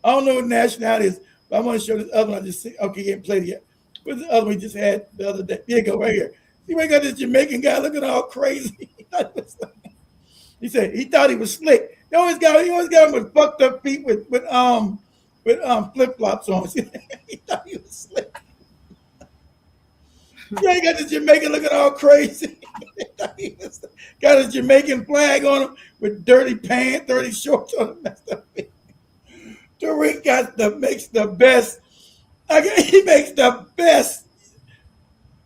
I don't know what nationality is, but I want to show this other one. I just see, okay, you haven't played it yet. What's the other one we just had the other day? Here you go, right here. See, we got this Jamaican guy looking all crazy. He said he thought he was slick. He always got him with fucked up feet with flip flops on. He thought he was slick. Yeah, he got the Jamaican looking all crazy. Got his Jamaican flag on him with dirty pants, dirty shorts on him. Messed up feet. Tariq makes the best. He makes the best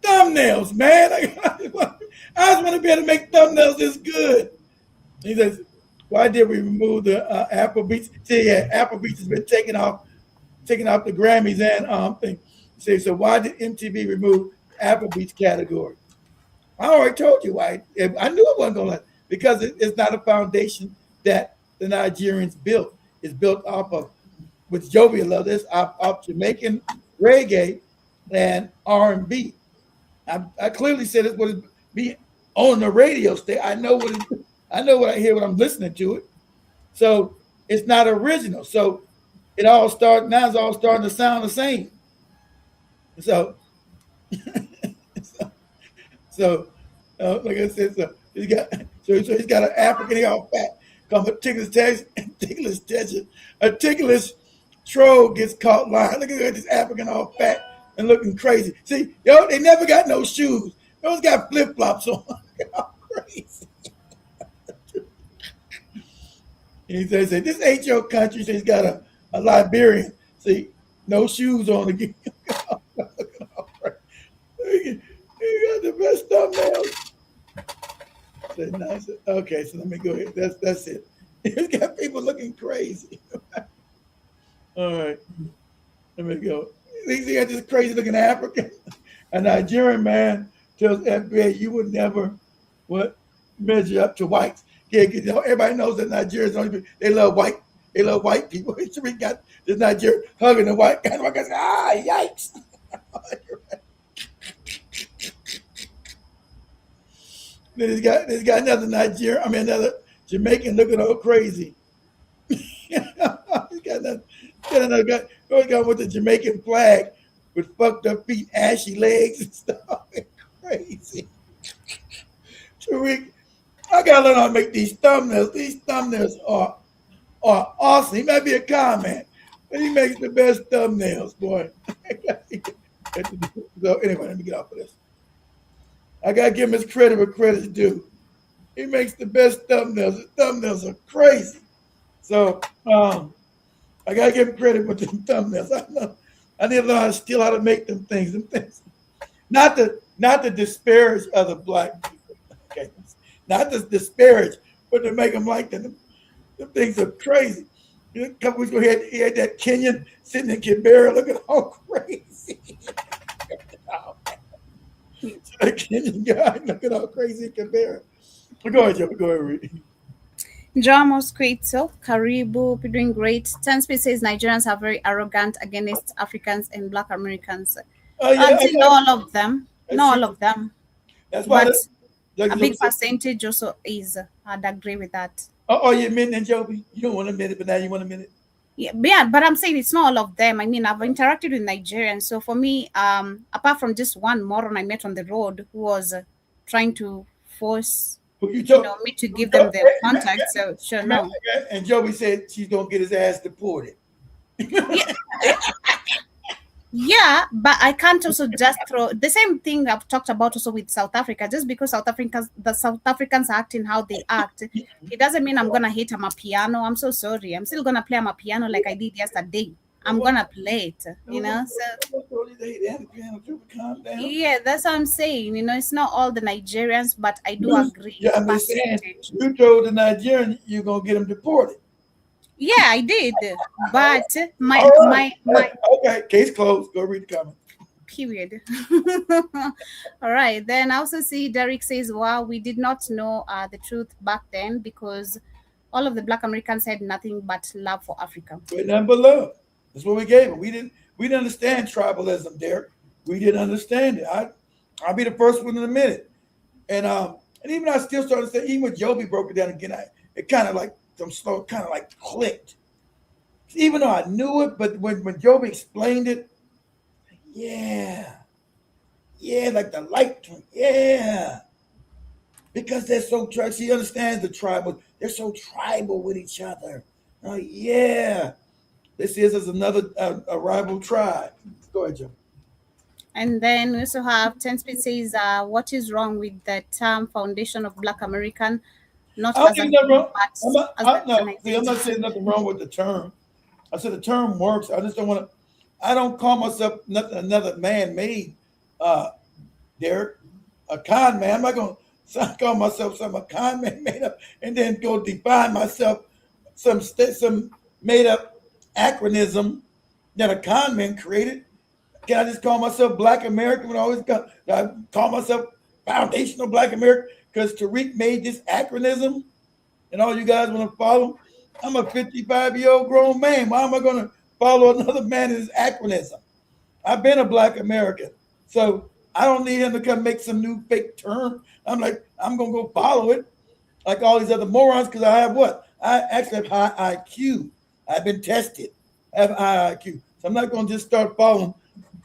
thumbnails, man. I just want to be able to make thumbnails this good. He says, "Why did we remove the Applebee's?" See, yeah, Applebee's has been taking off the Grammys and thing. He says, "So why did MTV remove Applebee's category?" I already told you why. I knew it wasn't going to, because it's not a foundation that the Nigerians built. It's built off of, which Jovi love this, off Jamaican reggae and R&B. I clearly said it would be on the radio station. I know what I hear when I'm listening to it. So it's not original. So it's all starting to sound the same. So like I said, he's got an African, he all fat. Come a ticklish troll gets caught lying. Look at this African all fat and looking crazy. See, they never got no shoes. Those got flip flops on. All crazy. And he says, "This ain't your country." So he's got a Liberian. See, no shoes on again. He got the best thumbnails. Nice. Okay, so let me go ahead. That's it. He's got people looking crazy. All right, let me go. He got this crazy looking African. A Nigerian man tells FBI, "You would never measure up to whites." Yeah, everybody knows that Nigerians they love white. They love white people. We got this Nigerian hugging the white guy. I said, yikes. Then he's got another Jamaican looking all crazy. He's got another guy with the Jamaican flag with fucked up feet, ashy legs and stuff. Crazy. Tariq, I gotta learn how to make these thumbnails. These thumbnails are awesome. He might be a con man, but he makes the best thumbnails, boy. So anyway, let me get off of this. I gotta give him his credit where credit's due. He makes the best thumbnails. His thumbnails are crazy. So I gotta give him credit with the thumbnails. I need to learn how to make them things. Not to disparage other black people. Okay. Not to disparage, but to make them like them. The things are crazy. A couple weeks ago, he had that Kenyan sitting in Canberra looking all crazy. That Kenyan guy looking all crazy in Canberra. Go ahead, Joe. Go ahead, read. Dramos Kwito, Karibu, doing great. 10 says Nigerians are very arrogant against Africans and Black Americans. Not all of them. Not all of them. That's why a big percentage also is. I'd agree with that. Oh, you admit it, Joby? You don't want to admit it, but now you want to admit it? Yeah, but I'm saying it's not all of them. I mean, I've interacted with Nigerians. So for me, apart from just one moron I met on the road who was trying to force me to give them their contact. So sure, no. And Joby said she's going to get his ass deported. Yeah, but I can't also just throw the same thing I've talked about also with South Africa. Just because the South Africans are acting how they act, it doesn't mean I'm gonna hate Amapiano. I'm so sorry. I'm still gonna play Amapiano like I did yesterday. I'm gonna play it, So yeah, that's what I'm saying. It's not all the Nigerians, but I do agree. Yeah, I'm saying you told the Nigerian you're gonna get them deported. Yeah, I did, but my okay, case closed. Go read the comment. period. All right. Then I also see Derek says, wow, we did not know the truth back then because all of the Black Americans had nothing but love for Africa. We had nothing but love. That's what we gave them. We didn't understand tribalism, Derek. We didn't understand it. I'll be the first one in a minute. And even I still started to say, even when Joby broke it down again, it kind of like some slow, kind of like clicked. Even though I knew it, but when Joby explained it, yeah, like the light, yeah, because they're so tribal. She understands the tribal. They're so tribal with each other. Oh yeah, this is another a rival tribe. Go ahead, Joe. And then we also have 10 Speed says, what is wrong with the term foundation of Black American? Not I don't as a think nothing wrong. but as an No, see, I'm not organization. saying nothing wrong with the term. I said the term works. I just don't want to. I don't call myself nothing another man-made, Derek, a con man. I'm not going to call myself some a con man made up and then go define myself some made up acronym that a con man created. Can I just call myself Black American when I call myself foundational Black American because Tariq made this acronym and all you guys want to follow? I'm a 55-year-old grown man. Why am I going to follow another man in his acronym? I've been a Black American. So I don't need him to come make some new fake term. I'm going to go follow it like all these other morons because I have what? I actually have high IQ. I've been tested. I have high IQ. So I'm not going to just start following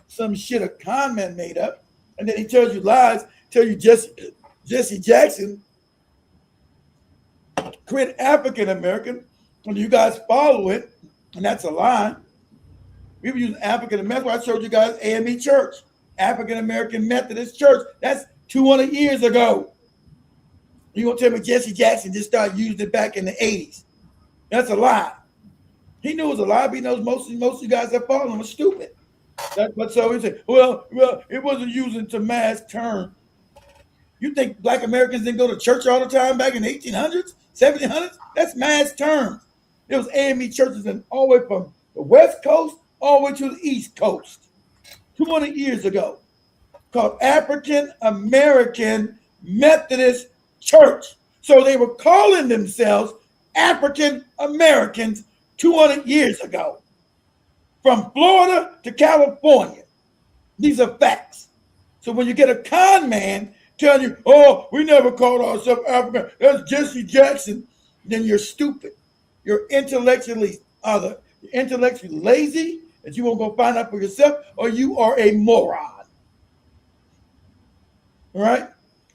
some shit a con man made up. And then he tells you lies, tell you Jesse Jackson created African American, and you guys follow it, and that's a lie. We were using African American. I showed you guys AME Church, African American Methodist Church. That's 200 years ago. You gonna tell me Jesse Jackson just started using it back in the 80s? That's a lie. He knew it was a lie, but he knows most of you guys that follow him are stupid. But so he said, well, it wasn't using to mass term. You think Black Americans didn't go to church all the time back in the 1800s, 1700s? That's mass terms. There was AME churches all the way from the West Coast all the way to the East Coast 200 years ago called African American Methodist Church. So they were calling themselves African Americans 200 years ago. From Florida to California. These are facts. So when you get a con man telling you, oh, we never called ourselves African, that's Jesse Jackson, then you're stupid. You're intellectually lazy that you won't go find out for yourself, or you are a moron. All right?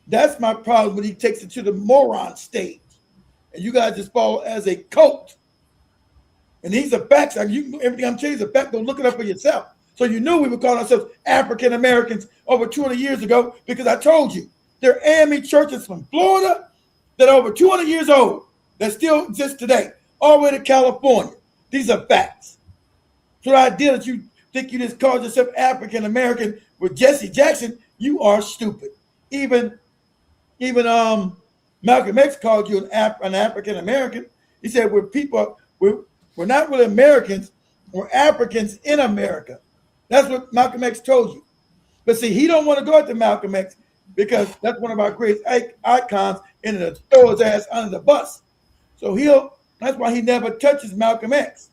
That's my problem when he takes it to the moron stage. And you guys just follow as a cult. And these are facts. Everything I'm telling you is a fact. Go look it up for yourself. So you knew we were calling ourselves African Americans over 200 years ago because I told you there are AME churches from Florida that are over 200 years old that still exist today, all the way to California. These are facts. So the idea that you think you just called yourself African American with Jesse Jackson, you are stupid. Even Malcolm X called you an African American. He said we're not really Americans, we're Africans in America. That's what Malcolm X told you. But see, he don't want to go after Malcolm X because that's one of our greatest icons and to throw his ass under the bus. So that's why he never touches Malcolm X.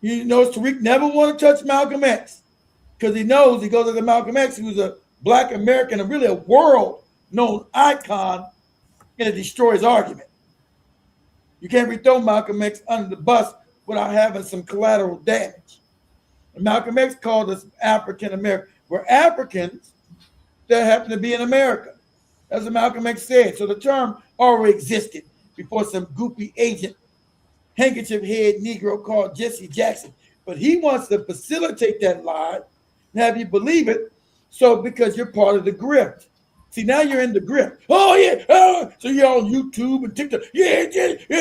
You notice Tariq never want to touch Malcolm X because he knows he goes after Malcolm X, who's a Black American and really a world-known icon, and it destroys argument. You can't throw Malcolm X under the bus without having some collateral damage. And Malcolm X called us African American. We're Africans that happen to be in America. That's what Malcolm X said. So the term already existed before some goofy agent, handkerchief head Negro called Jesse Jackson. But he wants to facilitate that lie and have you believe it. So because you're part of the grift. See, now you're in the grip. Oh, yeah. Oh. So you're on YouTube and TikTok. Yeah,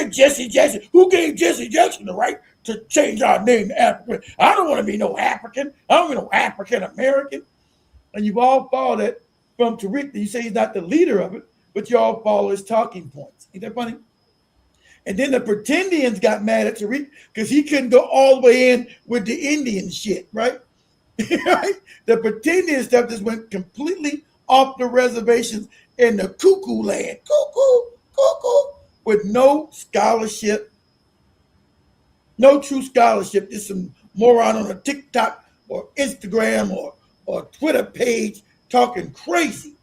Jesse Jackson. Who gave Jesse Jackson the right to change our name to African? I don't want to be no African. I don't want to be no African American. And you've all followed it from Tariq. You say he's not the leader of it, but you all follow his talking points. Ain't that funny? And then the pretendians got mad at Tariq because he couldn't go all the way in with the Indian shit, right? Right? The pretending stuff just went completely off the reservations in the cuckoo land. Cuckoo, cuckoo, with no scholarship, no true scholarship. Just some moron on a TikTok or Instagram or Twitter page talking crazy.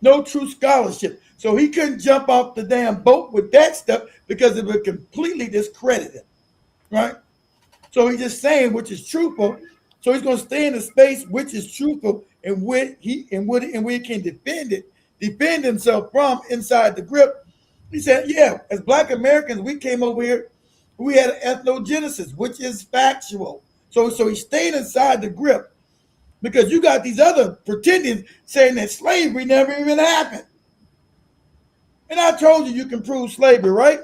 No true scholarship. So he couldn't jump off the damn boat with that stuff because it would completely discredit him. Right? So he's just saying which is truthful. So he's going to stay in the space which is truthful and where he can defend himself from inside the grip. He said, yeah, as Black Americans, we came over here, we had an ethnogenesis, which is factual. So he stayed inside the grip because you got these other pretenders saying that slavery never even happened. And I told you can prove slavery, right?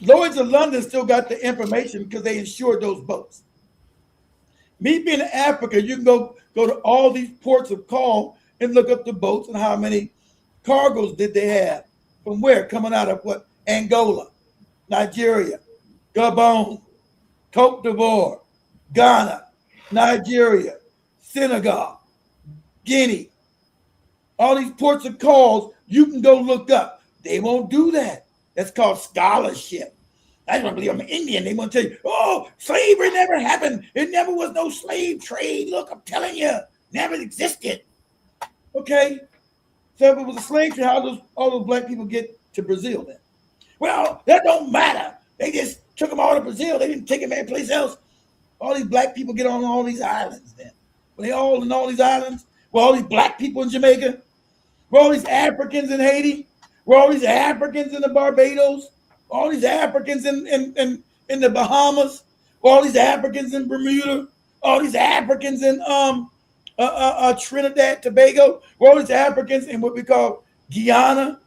Lloyd's of London still got the information because they insured those boats. Me being in Africa, you can go to all these ports of call and look up the boats and how many cargoes did they have. From where? Coming out of what? Angola, Nigeria, Gabon, Cote d'Ivoire, Ghana, Nigeria, Senegal, Guinea. All these ports of calls you can go look up. They won't do that. That's called scholarship. I don't believe I'm Indian. They want to tell you, oh, slavery never happened. It never was no slave trade. Look, I'm telling you, never existed. Okay. So if it was a slave trade, how does all those black people get to Brazil then? Well, that don't matter. They just took them all to Brazil. They didn't take them anyplace else. All these black people get on all these islands then. Were they all in all these islands? Were all these black people in Jamaica? Were all these Africans in Haiti? Were all these Africans in the Barbados? All these Africans in the Bahamas? Were all these Africans in Bermuda? All these Africans in Trinidad, Tobago? Were all these Africans in what we call Guyana,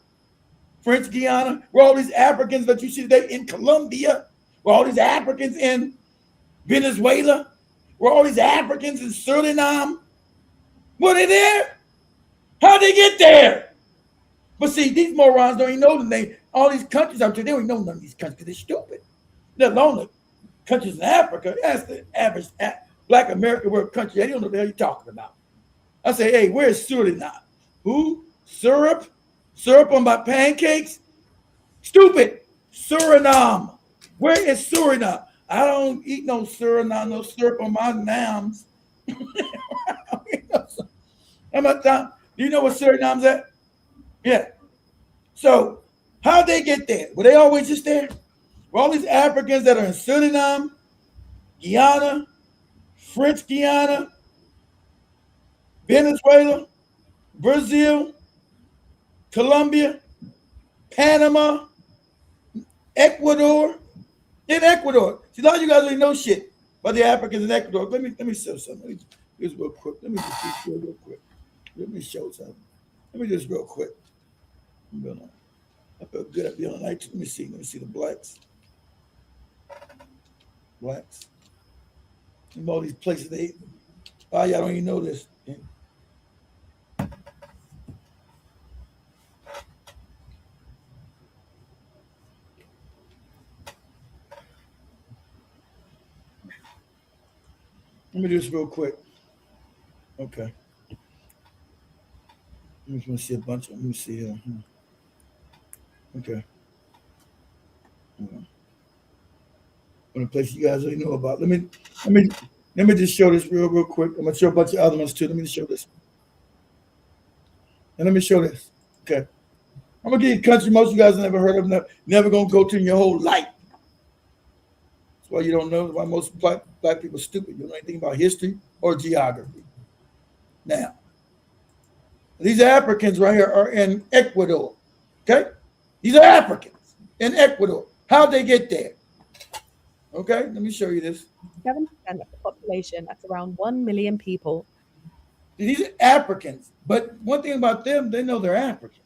French Guiana? Were all these Africans that you see today in Colombia? Were all these Africans in Venezuela? Were all these Africans in Suriname? Were they there? How'd they get there? But see, these morons don't even know the name. All these countries out there, they don't even know none of these countries. They're stupid. Let alone the countries in Africa. That's the average Black American world country. They don't know what the hell you're talking about. I say, hey, where's Suriname? Who? Syrup? Syrup on my pancakes? Stupid. Suriname. Where is Suriname? I don't eat no Suriname, no syrup on my nams. How much time? Do you know what Suriname's at? Yeah. So how'd they get there? Were they always just there? Were all these Africans that are in Suriname, Guyana, French Guiana, Venezuela, Brazil, Colombia, Panama, Ecuador? In Ecuador. See, a lot of you guys don't know shit about the Africans in Ecuador. Let me show something. Let me just real quick. Let me just be real quick. Let me show something. Let me just real quick. I feel good at being on night. Let me see the blacks. Blacks. And all these places y'all don't even know this. Let me do this real quick. Okay. I'm just gonna see a bunch of. Let me see here. Okay. One of the places you guys already know about. Let me just show this real quick. I'm gonna show a bunch of other ones too. Let me just show this. And let me show this. Okay. I'm gonna give you a country most of you guys have never heard of, never gonna go to in your whole life. That's why you don't know why most black people are stupid. You don't know anything about history or geography. Now, these Africans right here are in Ecuador. Okay? These are Africans in Ecuador. How'd they get there? Okay, let me show you this. 7% of the population, that's around 1 million people. These are Africans, but one thing about them, they know they're Africans.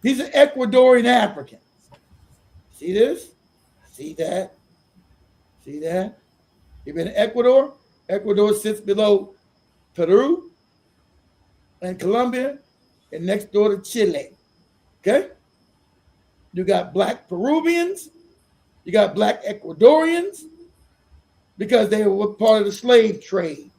These are Ecuadorian Africans. See this? See that? See that? You've been in Ecuador? Ecuador sits below Peru and Colombia and next door to Chile. Okay? You got black Peruvians You got black Ecuadorians because they were part of the slave trade.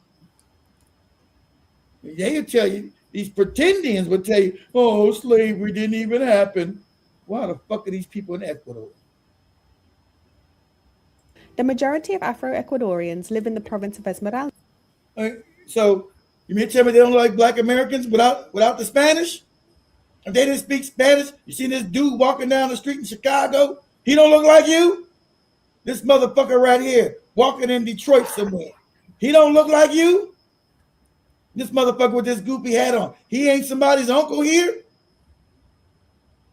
They would tell you, these pretendians would tell you, oh, slavery didn't even happen. Why the fuck are these people in Ecuador? The majority of Afro-Ecuadorians live in the province of Esmeralda. So you mean to tell me they don't like black Americans without the Spanish? If they didn't speak Spanish, you see this dude walking down the street in Chicago? He don't look like you? This motherfucker right here walking in Detroit somewhere. He don't look like you? This motherfucker with this goopy hat on. He ain't somebody's uncle here?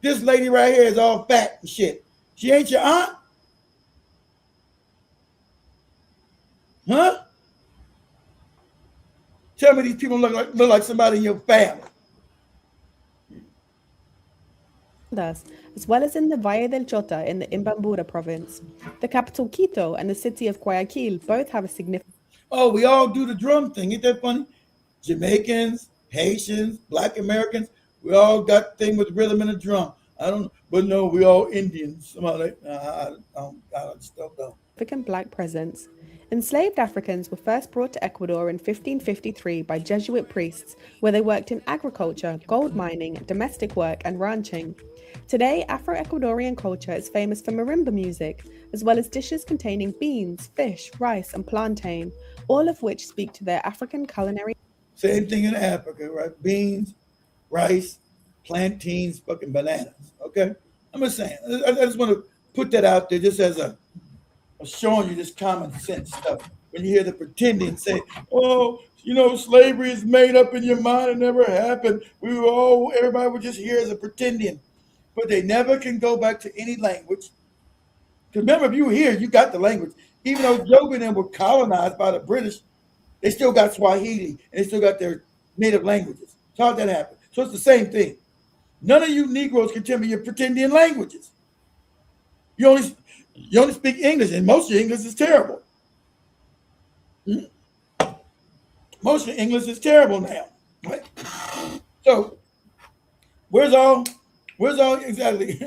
This lady right here is all fat and shit. She ain't your aunt? Huh? Tell me these people look like somebody in your family. As well as in the Valle del Chota in the Imbabura province. The capital Quito and the city of Guayaquil both have a significant. Oh, we all do the drum thing. Ain't that funny? Jamaicans, Haitians, Black Americans, we all got the thing with rhythm and a drum. I don't know, but no, we all Indians. Somehow I just don't know. Significant black presence. Enslaved Africans were first brought to Ecuador in 1553 by Jesuit priests, where they worked in agriculture, gold mining, domestic work, and ranching. Today, Afro-Ecuadorian culture is famous for marimba music, as well as dishes containing beans, fish, rice, and plantain, all of which speak to their African culinary. Same thing in Africa, right? Beans, rice, plantains, fucking bananas. Okay? I'm just saying. I just want to put that out there just as a showing you this common sense stuff. When you hear the pretending say, oh, you know, slavery is made up in your mind, it never happened. Everybody would just hear as a pretending. But they never can go back to any language. Because remember, if you were here, you got the language. Even though Job and them were colonized by the British, they still got Swahili and they still got their native languages. So how'd that happen? So it's the same thing. None of you Negroes can tell me you're pretending languages. You only speak English, and most of your English is terrible. Most of your English is terrible now. Right? So where's all exactly?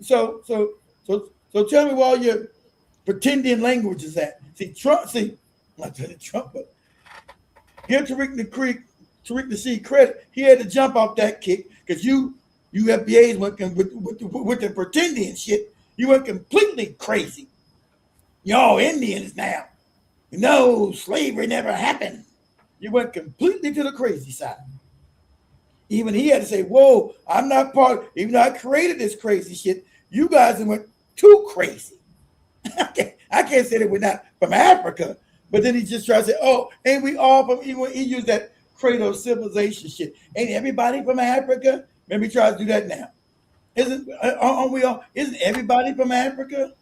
so tell me where all your pretending language is at. Not Trump, but give Tariq Nasheed credit. He had to jump off that kick because you FBAs went with the pretending shit. You went completely crazy. Y'all Indians now. No, slavery never happened. You went completely to the crazy side. Even he had to say, whoa, I'm not part, even though I created this crazy shit, you guys went too crazy. I can't say that we're not from Africa, but then he just tried to say, oh, ain't we all from, he used that cradle civilization shit. Ain't everybody from Africa? Maybe he tries to do that now. Isn't everybody from Africa?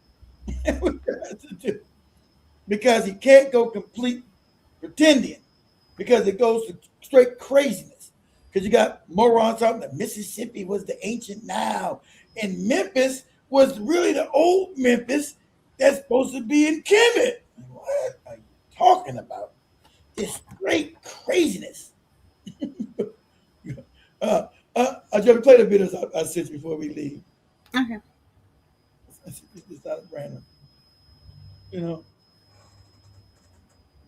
Because he can't go complete pretending, because it goes to straight craziness. Because you got morons talking that Mississippi was the ancient Nile, and Memphis was really the old Memphis that's supposed to be in Kemet. What are you talking about? This great craziness. I just play the videos I sent you before we leave. Okay. It's not random. You know.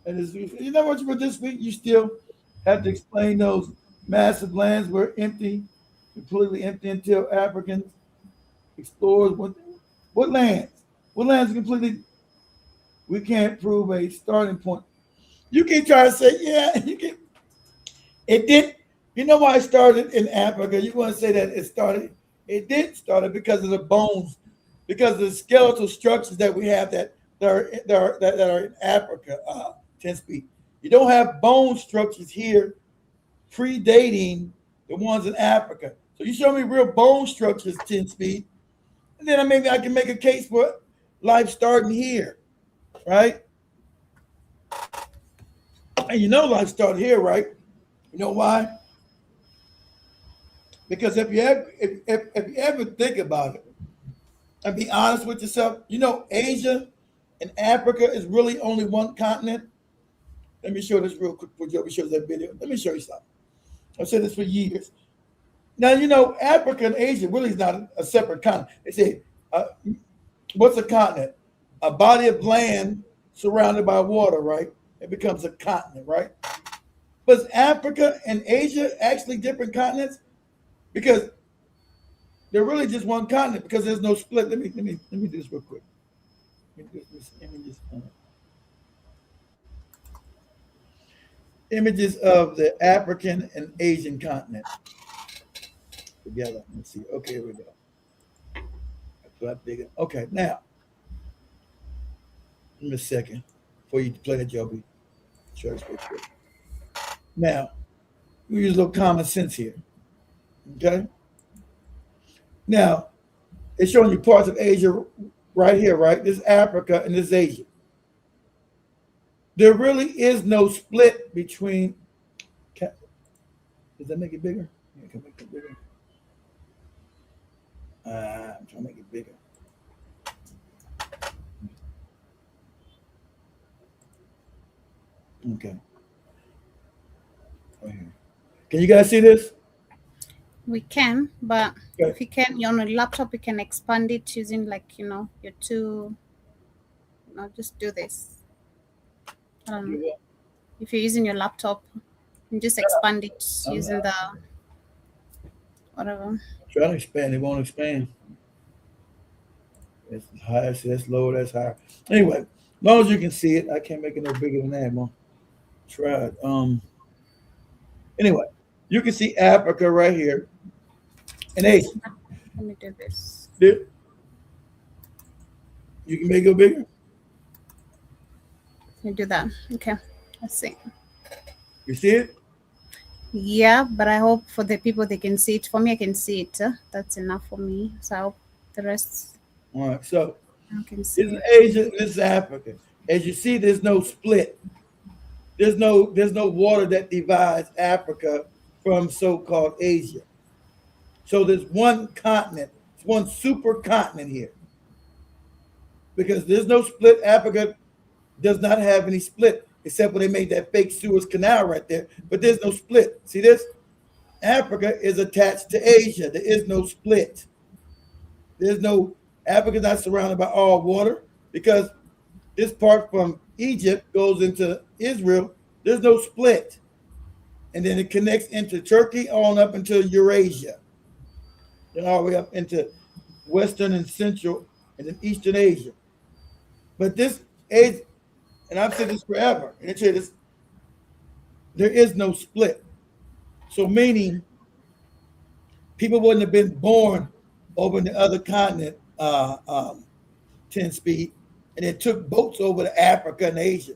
And you know what? For this week, you still have to explain those massive lands were empty, completely empty until Africans explorers. What lands? What lands completely? We can't prove a starting point. You can try to say, yeah, you can. It did. You know why it started in Africa? You want to say that it started? It did start because of the bones, because of the skeletal structures that we have that are in Africa. 10 speed. You don't have bone structures here predating the ones in Africa. So you show me real bone structures, 10 speed, and then maybe I can make a case for life starting here, right? And you know life started here, right? You know why? Because if you ever think about it and be honest with yourself, you know Asia and Africa is really only one continent. Let me show this real quick for Joe. Shows that video. Let me show you something. I've said this for years. Now, you know, Africa and Asia really is not a separate continent. They say What's a continent? A body of land surrounded by water, right? It becomes a continent, right? But is Africa and Asia actually different continents? Because they're really just one continent because there's no split. Let me do this real quick. Images of the African and Asian continent together. Let's see. Okay, here we go. Okay, now, give me a second before you play the Joby. Sure, it's pretty quick. Now, we use a little common sense here. Okay? Now, it's showing you parts of Asia right here, right? This is Africa and this is Asia. There really is no split between. Does that make it bigger? Yeah, can make it bigger. I'm trying to make it bigger. Okay. Right here. Can you guys see this? We can, but Okay. if you can, on a laptop, you can expand it using like your two. Just do this. If you're using your laptop, you just expand it using the whatever. Try to expand. It won't expand. That's higher. See, that's lower. That's higher. Anyway, as long as you can see it, I can't make it no bigger than that. More. Try it. Anyway, you can see Africa right here and Asia. Let me do this. You can make it bigger. Let me do that. Okay. Let's see. You see it? Yeah, but I hope for the people they can see it. For me, I can see it. That's enough for me. So I hope the rest. All right. So I can see this is it. Asia. This is Africa. As you see, there's no split. There's no water that divides Africa from so-called Asia. So there's one continent. It's one supercontinent here. Because there's no split. Africa does not have any split, except when they made that fake Suez Canal right there. But there's no split. See this? Africa is attached to Asia. There is no split. Africa's not surrounded by all water because this part from Egypt goes into Israel. There's no split. And then it connects into Turkey on up into Eurasia. Then all the way up into Western and Central and then Eastern Asia. But this age, and I've said this forever, and it's this, there is no split. So meaning people wouldn't have been born over in the other continent 10 speed, and it took boats over to Africa and Asia.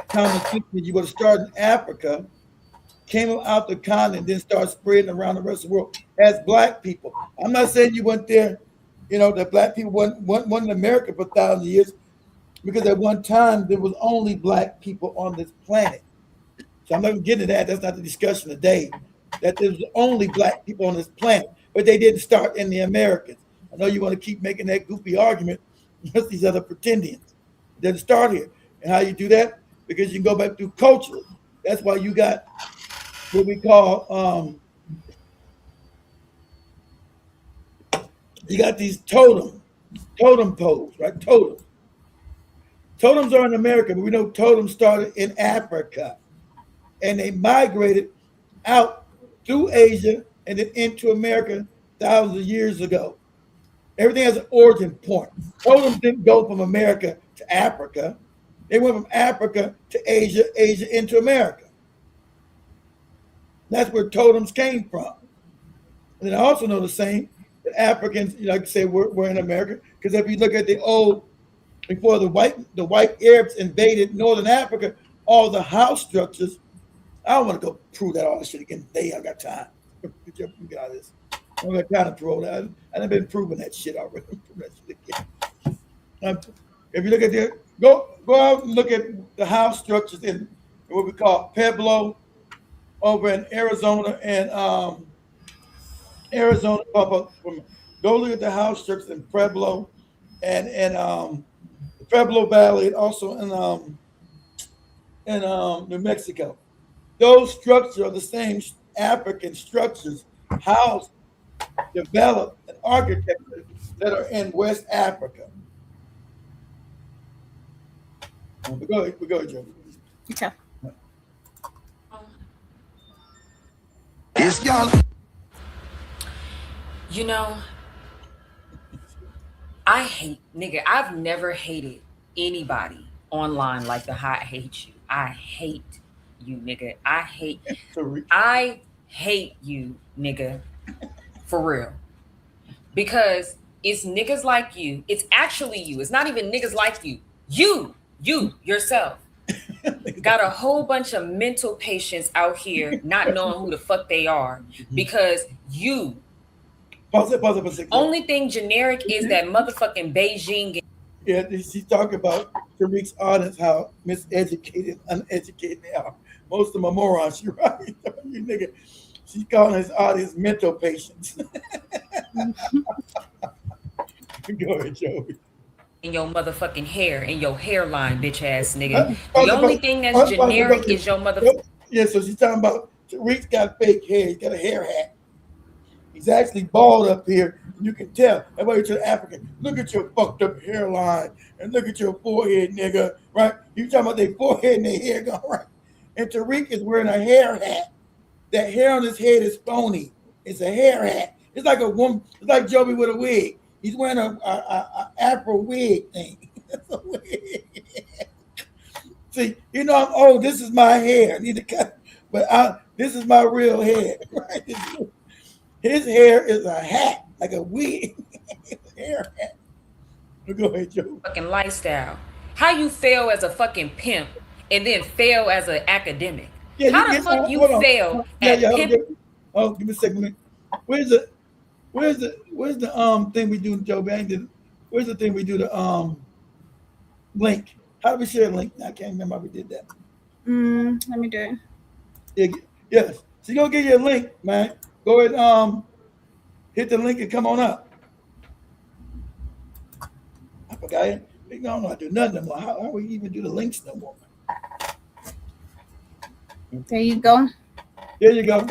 Common sense, you would have started in Africa, came out the continent, then started spreading around the rest of the world as black people. I'm not saying you went there, that black people weren't in America for thousands of years, because at one time there was only black people on this planet. So I'm not going to get into that. That's not the discussion today. That there was only black people on this planet, but they didn't start in the Americas. I know you want to keep making that goofy argument against these other pretendians. It doesn't start here. And how you do that? Because you can go back through culturally. That's why you got what we call you got these totem poles, right? Totems are in America, but we know totems started in Africa. And they migrated out through Asia and then into America thousands of years ago. Everything has an origin point. Totems didn't go from America to Africa. They went from Africa to Asia, Asia into America. That's where totems came from. And then I also know the same, that Africans, like I say, were in America. Because if you look at before the white Arabs invaded Northern Africa, all the house structures, I don't want to go prove that all this shit again today. I got time. Get out of this. I don't got time to prove that. I've been proving that shit already. If you look at go out and look at the house structures in what we call Pueblo over in Arizona and Arizona. Go look at the house structures in Pueblo and the Pueblo Valley, and also in New Mexico. Those structures are the same African structures, housed, developed, and architecture that are in West Africa. But go ahead, Joe. Okay. It's y'all. You know, I hate, nigga, I've never hated anybody online like the how I hate you. I hate you, nigga. Tariq. I hate you, nigga, for real. Because it's niggas like you. It's actually you. It's not even niggas like you. You yourself. Got a whole bunch of mental patients out here not knowing who the fuck they are because you. Pause it for a second. Only thing generic is that motherfucking Beijing. Yeah, she's talking about Tariq's audience, how miseducated, uneducated they are. Most of them are morons. You're right. You nigga. She's calling his audience mental patients. Go ahead, Joey. In your motherfucking hair, in your hairline, bitch ass nigga. The only thing that's Pause generic it. is your motherfucking. Yeah, so she's talking about Tariq's got fake hair. He's got a hair hat. He's actually bald up here. You can tell. That's why you're to the African. Look at your fucked up hairline and look at your forehead, nigga. Right? You talking about their forehead and their hair gone right. And Tariq is wearing a hair hat. That hair on his head is phony. It's a hair hat. It's like a woman. It's like Joby with a wig. He's wearing a Afro wig thing. That's a wig. See, you know I'm old. This is my hair. I need to cut, but this is my real hair. Right? His hair is a hat, like a wig. Hair hat. Go ahead, Joe. Fucking lifestyle. How you fail as a fucking pimp and then fail as an academic? Yeah, How the fuck you fail at pimp? Oh, give me a second. Where's the thing we do, Joe Bang? Where's the thing we do the link? How do we share a link? I can't remember how we did that. Let me do it. Yes. So you're gonna get you a link, man. Go ahead, hit the link and come on up. I forgot it. I don't know how to do nothing no more. How we even do the links no more? There you go. There you go.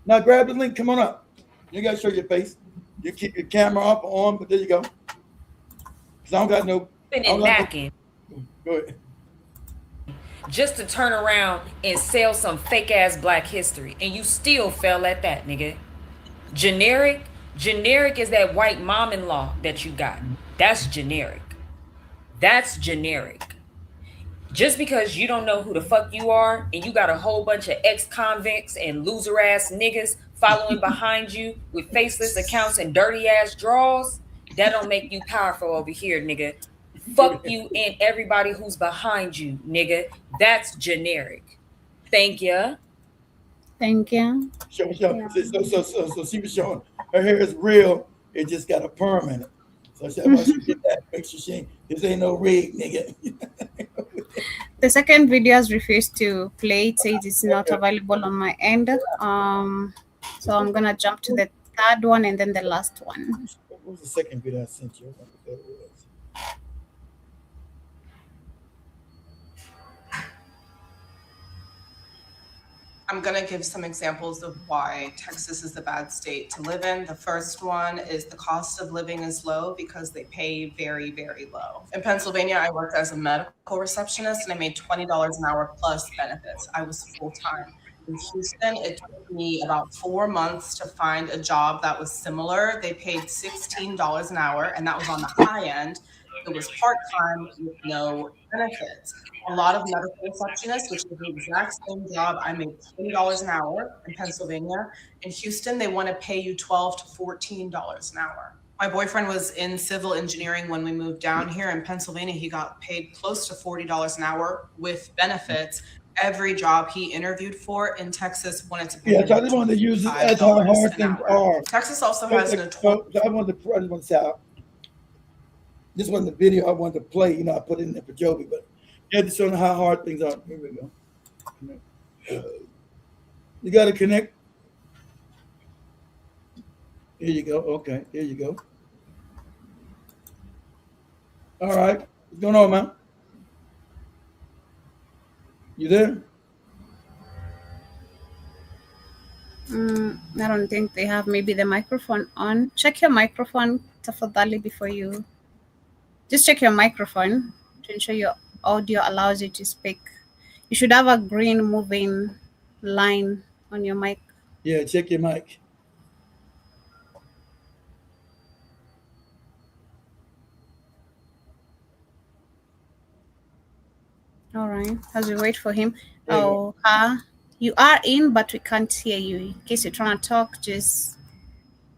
Now grab the link. Come on up. You gotta show your face. You keep your camera off or on, but there you go. Cause I don't got no. Go ahead. Just to turn around and sell some fake ass black history, and you still fell at that, nigga. Generic is that white mom-in-law that you got. That's generic. Just because you don't know who the fuck you are and you got a whole bunch of ex-convicts and loser ass niggas following behind you with faceless accounts and dirty ass draws, that don't make you powerful over here, nigga. Fuck you and everybody who's behind you, nigga. That's generic. Thank you. Show. Yeah. So she was showing her hair is real. It just got a perm in it. So she wants to get that. Make sure this ain't no rig, nigga. The second video has refused to play. It says it's not available on my end. So I'm gonna jump to the third one and then the last one. What was the second video I sent you? I'm going to give some examples of why Texas is the bad state to live in. The first one is the cost of living is low because they pay very, very low. In Pennsylvania, I worked as a medical receptionist and I made $20 an hour plus benefits. I was full-time. In Houston, it took me about 4 months to find a job that was similar. They paid $16 an hour, and that was on the high end. It was part-time with no benefits. A lot of medical receptionists, which is the exact same job, I made $20 an hour in Pennsylvania. In Houston, they want to pay you $12 to $14 an hour. My boyfriend was in civil engineering when we moved down here. In Pennsylvania, he got paid close to $40 an hour with benefits. Every job he interviewed for in Texas wanted to pay. Yeah, so I just wanted to use it as how hard things are. Texas also has an. So I wanted to say, this wasn't the video I wanted to play. I put it in there for Joby, but yeah, to show them how hard things are. Here we go. You got to connect. Here you go. Okay, here you go. All right, what's going on, man? You there? I don't think they have maybe the microphone on. Check your microphone, tafadhali, before you. Just check your microphone to ensure your audio allows you to speak. You should have a green moving line on your mic. Yeah, check your mic. All right. As we wait for him. There you Oh, you are in, but we can't hear you. In case you're trying to talk, just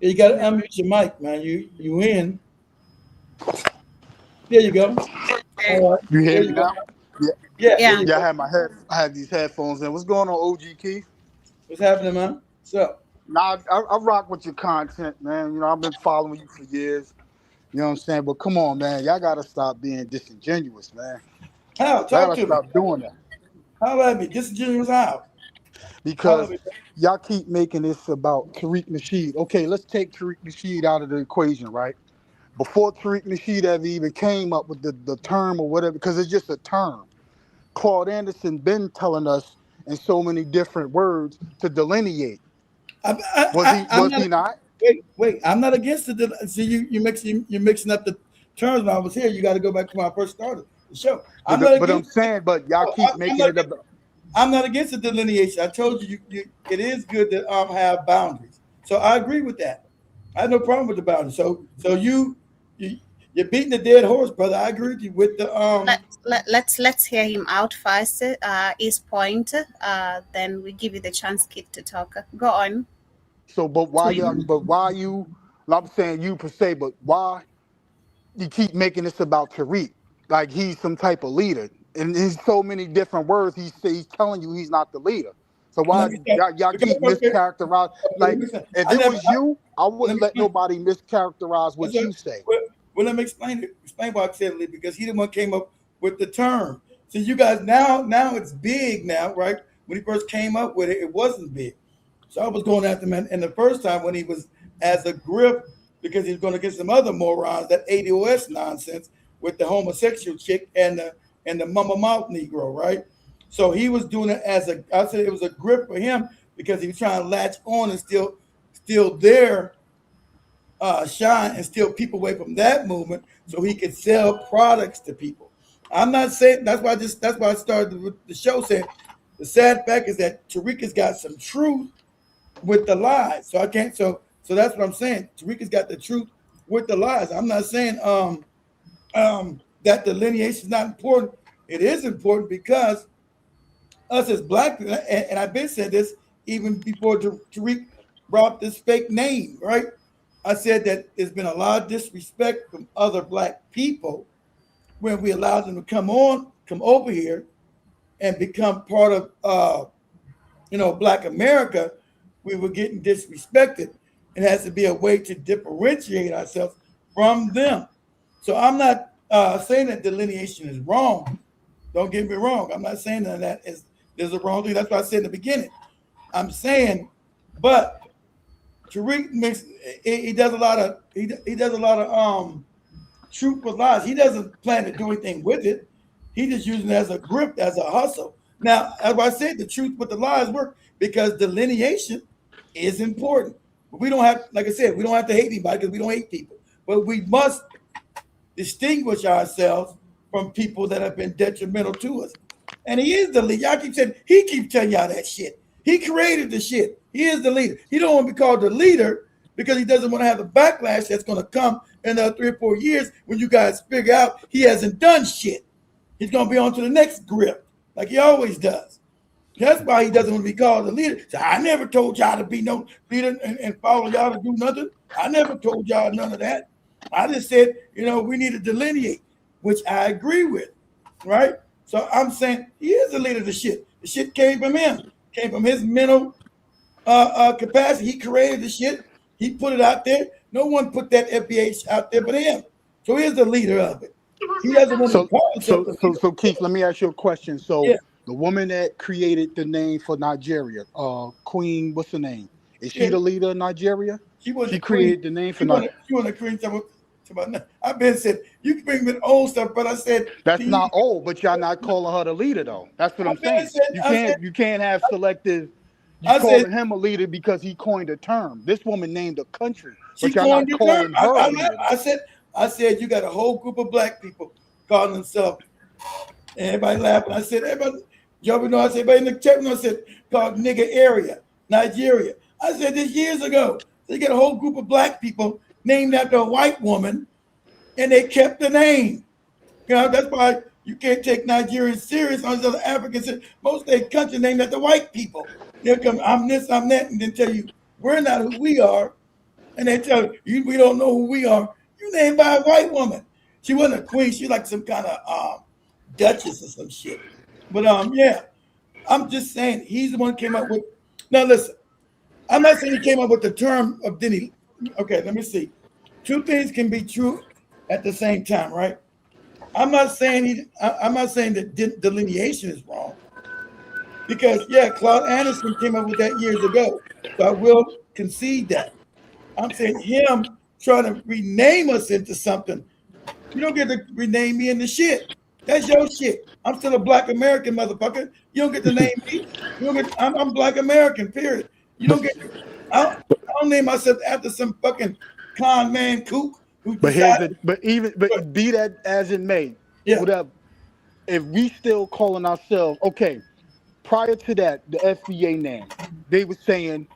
go. You got to unmute your mic, man. You in? There you go. All right. You hear There me you go. now? Yeah. Yeah. There yeah. you Yeah, go. I had these headphones in. What's going on, OG Keith? What's happening, man? What's up? Nah, I rock with your content, man. You know, I've been following you for years. You know what I'm saying? But come on, man. Y'all gotta stop being disingenuous, man. How? Y'all Talk gotta to me. stop doing that. How about me? Disingenuous how? Because y'all keep making this about Tariq Nasheed. Okay, let's take Tariq Nasheed out of the equation, right? Before Tariq Nasheed ever even came up with the term or whatever, because it's just a term. Claude Anderson been telling us in so many different words to delineate. I'm Was not. he not? Wait. I'm not against it. See, you're mixing up the terms. When I was here, you got to go back to when I first started the show. I'm not But I'm against. saying, but y'all keep I'm making not it against. about. I'm not against the delineation. I told you, it is good to have boundaries. So I agree with that. I have no problem with the boundaries. So you're beating the dead horse, brother. I agree with you with the Let's hear him out first. His point. Then we give you the chance, Kit, to talk. Go on. So, but why you? But why you? I'm saying you per se, but why you keep making this about Tariq? Like he's some type of leader, and in so many different words, he's telling you he's not the leader. So let why me say, y'all because keep mischaracterizing? let Like me say, if I it never was you, I let wouldn't me let explain. nobody mischaracterize what That's you say. well, let me explain why I said it, because he the one came up with the term. So you guys now it's big now, right? When he first came up with it, it wasn't big. So I was going after him, and the first time when he was as a grip, because he was going against some other morons, that ADOS nonsense with the homosexual chick and the mama mouth Negro, right? So he was doing it as I said it was a grip for him because he was trying to latch on and still there shine and steal people away from that movement so he could sell products to people. I'm not saying that's why I started with the show saying the sad fact is that Tariq has got some truth with the lies. So I can't so that's what I'm saying. Tariq has got the truth with the lies. I'm not saying that delineation is not important. It is important because us as black people, and I've been saying this even before Tariq brought this fake name, right? I said that there's been a lot of disrespect from other black people when we allowed them to come over here and become part of Black America. We were getting disrespected. It has to be a way to differentiate ourselves from them. So I'm not saying that delineation is wrong. Don't get me wrong. I'm not saying that there's a wrong thing. That's what I said in the beginning. I'm saying, but Tariq he does a lot of he does a lot of truth with lies. He doesn't plan to do anything with it. He just using it as a grip, as a hustle. Now, as I said, the truth with the lies work because delineation is important. But we don't have, like I said, we don't have to hate anybody because we don't hate people. But we must distinguish ourselves from people that have been detrimental to us. And he is the leader. Y'all keep saying he keeps telling y'all that shit. He created the shit. He is the leader. He don't want to be called the leader because he doesn't want to have the backlash that's going to come in 3 or 4 years when you guys figure out he hasn't done shit. He's going to be on to the next grip like he always does. That's why he doesn't want to be called a leader. So I never told y'all to be no leader and follow y'all to do nothing. I never told y'all none of that. I just said, we need to delineate, which I agree with, right? So I'm saying he is the leader of the shit. The shit came from him, came from his mental capacity. He created the shit. He put it out there. No one put that FBH out there but him. So he is the leader of it. He doesn't want to call himself the leader. So Keith, let me ask you a question. So Yeah. the woman that created the name for Nigeria, Queen, what's her name? Is she Yeah. the leader of Nigeria? She wasn't She the queen. created the name for Nigeria. She wasn't the queen. I've been said you can bring me old stuff, but I said That's not old, but y'all not calling her the leader though. That's what I'm saying. You can't have selective. You calling him a leader because he coined a term. This woman named a country, She but y'all not coined the term. calling her a leader though. I said, you got a whole group of black people calling themselves, and everybody laughing. I said, everybody, y'all know, I said, everybody in the chat room, I said, called nigger area, Nigeria. I said this years ago. They get a whole group of black people named after a white woman, and they kept the name. You know, that's why you can't take Nigerians serious on other Africans. Most of their country named after white people. They'll come, I'm this, I'm that, and then tell you, we're not who we are. And they tell you, we don't know who we are. You named by a white woman. She wasn't a queen. She like some kind of duchess or some shit. But yeah, I'm just saying he's the one who came up with. Now listen, I'm not saying he came up with the term of Denny. Okay, let me see. Two things can be true at the same time, right? I'm not saying that delineation is wrong, because yeah, Claude Anderson came up with that years ago. So I will concede that. I'm saying him trying to rename us into something. You don't get to rename me into shit. That's your shit. I'm still a black American motherfucker. You don't get to name me. You don't get. I'm black American. Period. You don't get. I don't name myself after some fucking con man kook who decided. But be that as it may, Yeah. whatever. If we still calling ourselves okay, prior to that, the FBA name, they were saying,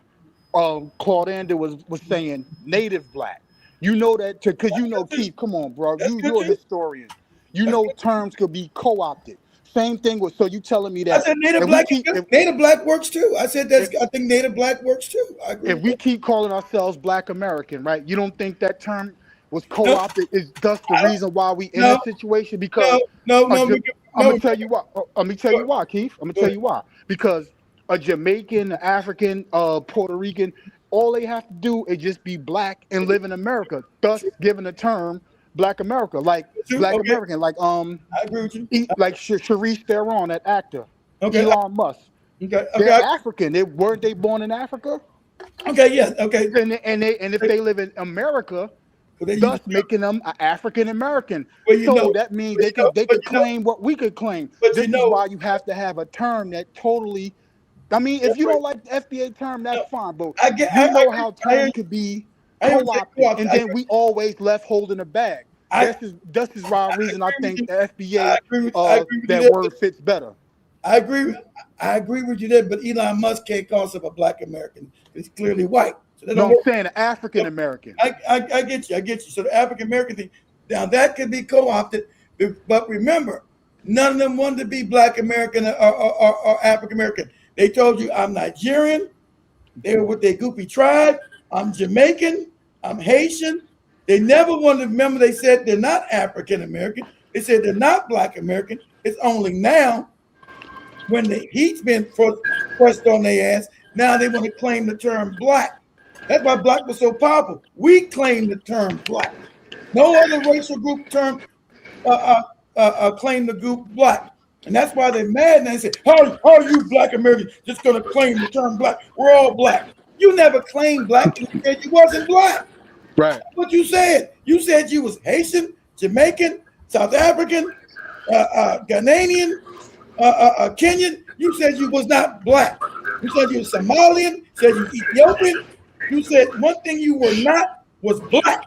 Claude Anderson was saying native black. You know that because you know Keith. Come on, bro. You're a historian. You know terms could be co-opted. Same thing with. So you telling me that? I said native black. Native black works too. I said that's. I think native black works too. I agree. If we keep calling ourselves Black American, right? You don't think that term was co-opted? Is thus the reason why we in this situation? Because I'm gonna tell you why. Let me tell you why, Keith. I'm gonna tell you why. Because a Jamaican, an African, Puerto Rican, all they have to do is just be black and live in America. Thus, giving the term Black America, like Black American, like I agree with you. Like Charisse Theron, that actor, Okay. Elon Musk. Okay. They're African. Weren't they born in Africa? Okay. Yeah. Okay. And if they live in America, thus making them an African American. So that means they could claim what we could claim. But this is why you have to have a term that totally. I mean, if you don't like the FBA term, that's fine. But how terms could be co-opted, and then we always left holding a bag. This is why reason I think the FBA that word fits better. I agree with you there, but Elon Musk can't call himself a black American. He's clearly white. So I'm saying an African American. I get you. So the African American thing, now that could be co-opted, but remember, none of them wanted to be black American or African American. They told you I'm Nigerian. They were with their goofy tribe. I'm Jamaican. I'm Haitian. They never wanted to remember. They said they're not African American. They said they're not black American. It's only now, when the heat's been pressed on their ass, now they want to claim the term black. That's why black was so powerful. We claim the term black. No other racial group claim the group black. And that's why they're mad, and they say, how are you black Americans just going to claim the term black? We're all black. You never claimed black. You said you wasn't black. Right. That's what you said. You said you was Haitian, Jamaican, South African, Ghanaian, Kenyan. You said you was not black. You said you was Somalian. You said you was Ethiopian. You said one thing you were not was black.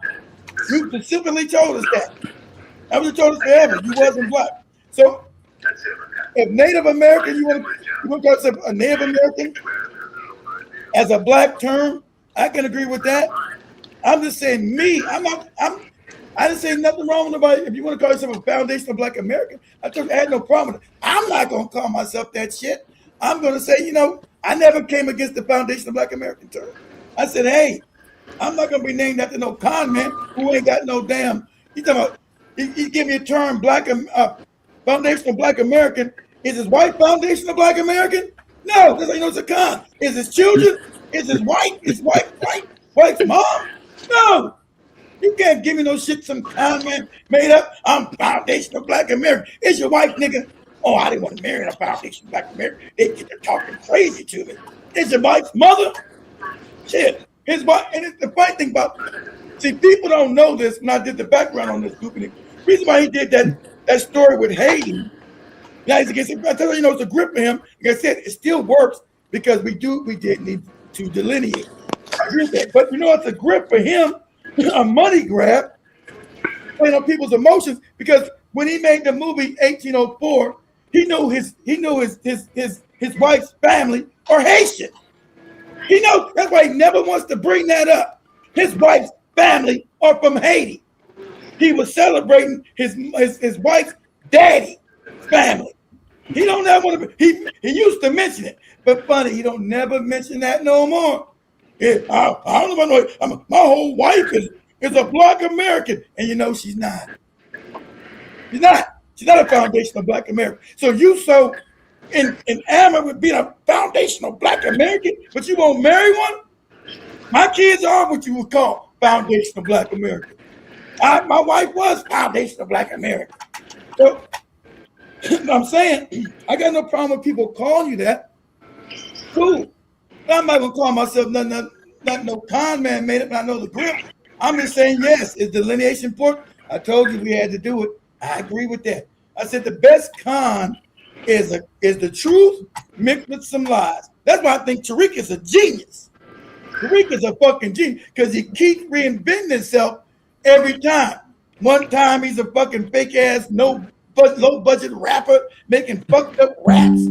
You specifically told us that. That was told us forever. You wasn't black. So if Native American, you want to call yourself a Native American as a black term, I can agree with that. I'm just saying I didn't say nothing wrong with nobody. If you want to call yourself a foundational black American, I had no problem with it. I'm not going to call myself that shit. I'm going to say, I never came against the foundational black American term. I said, hey, I'm not going to be named after no con man who ain't got no damn. He's talking about, he give me a term, foundational black American. Is his white foundational black American? No, because it's a con. Is his children? Is his white? Is wife's mom? No. You can't give me no shit some con man made up. I'm foundational black American. Is your wife, nigga? Oh, I didn't want to marry a foundational black American. They get to talking crazy to me. Is your wife's mother? Shit. His wife, and it's the funny thing about, see, people don't know this, and I did the background on this group. The reason why he did that story with Hayden, I tell you, it's a grip for him. Like I said, it still works because we did need to delineate. I agree with that. But it's a grip for him, a money grab, playing on people's emotions because when he made the movie 1804, he knew his wife's family are Haitian. He knows that's why he never wants to bring that up. His wife's family are from Haiti. He was celebrating his wife's daddy family. He don't ever want to. He used to mention it, but funny, he don't never mention that no more. I don't know. My whole wife is a Black American, and you know she's not. She's not. She's not a foundational Black American. So you so enamored with being a foundational Black American, but you won't marry one. My kids are what you would call foundational Black American. My wife was foundational Black American. So I'm saying I got no problem with people calling you that. Cool. I'm not gonna call myself nothing no con man made it, but I know the grip. I'm just saying, yes, is delineation important? I told you we had to do it. I agree with that. I said the best con is the truth mixed with some lies. That's why I think Tariq is a genius. Tariq is a fucking genius because he keeps reinventing himself every time. One time he's a fucking fake ass, low budget rapper making fucked up raps.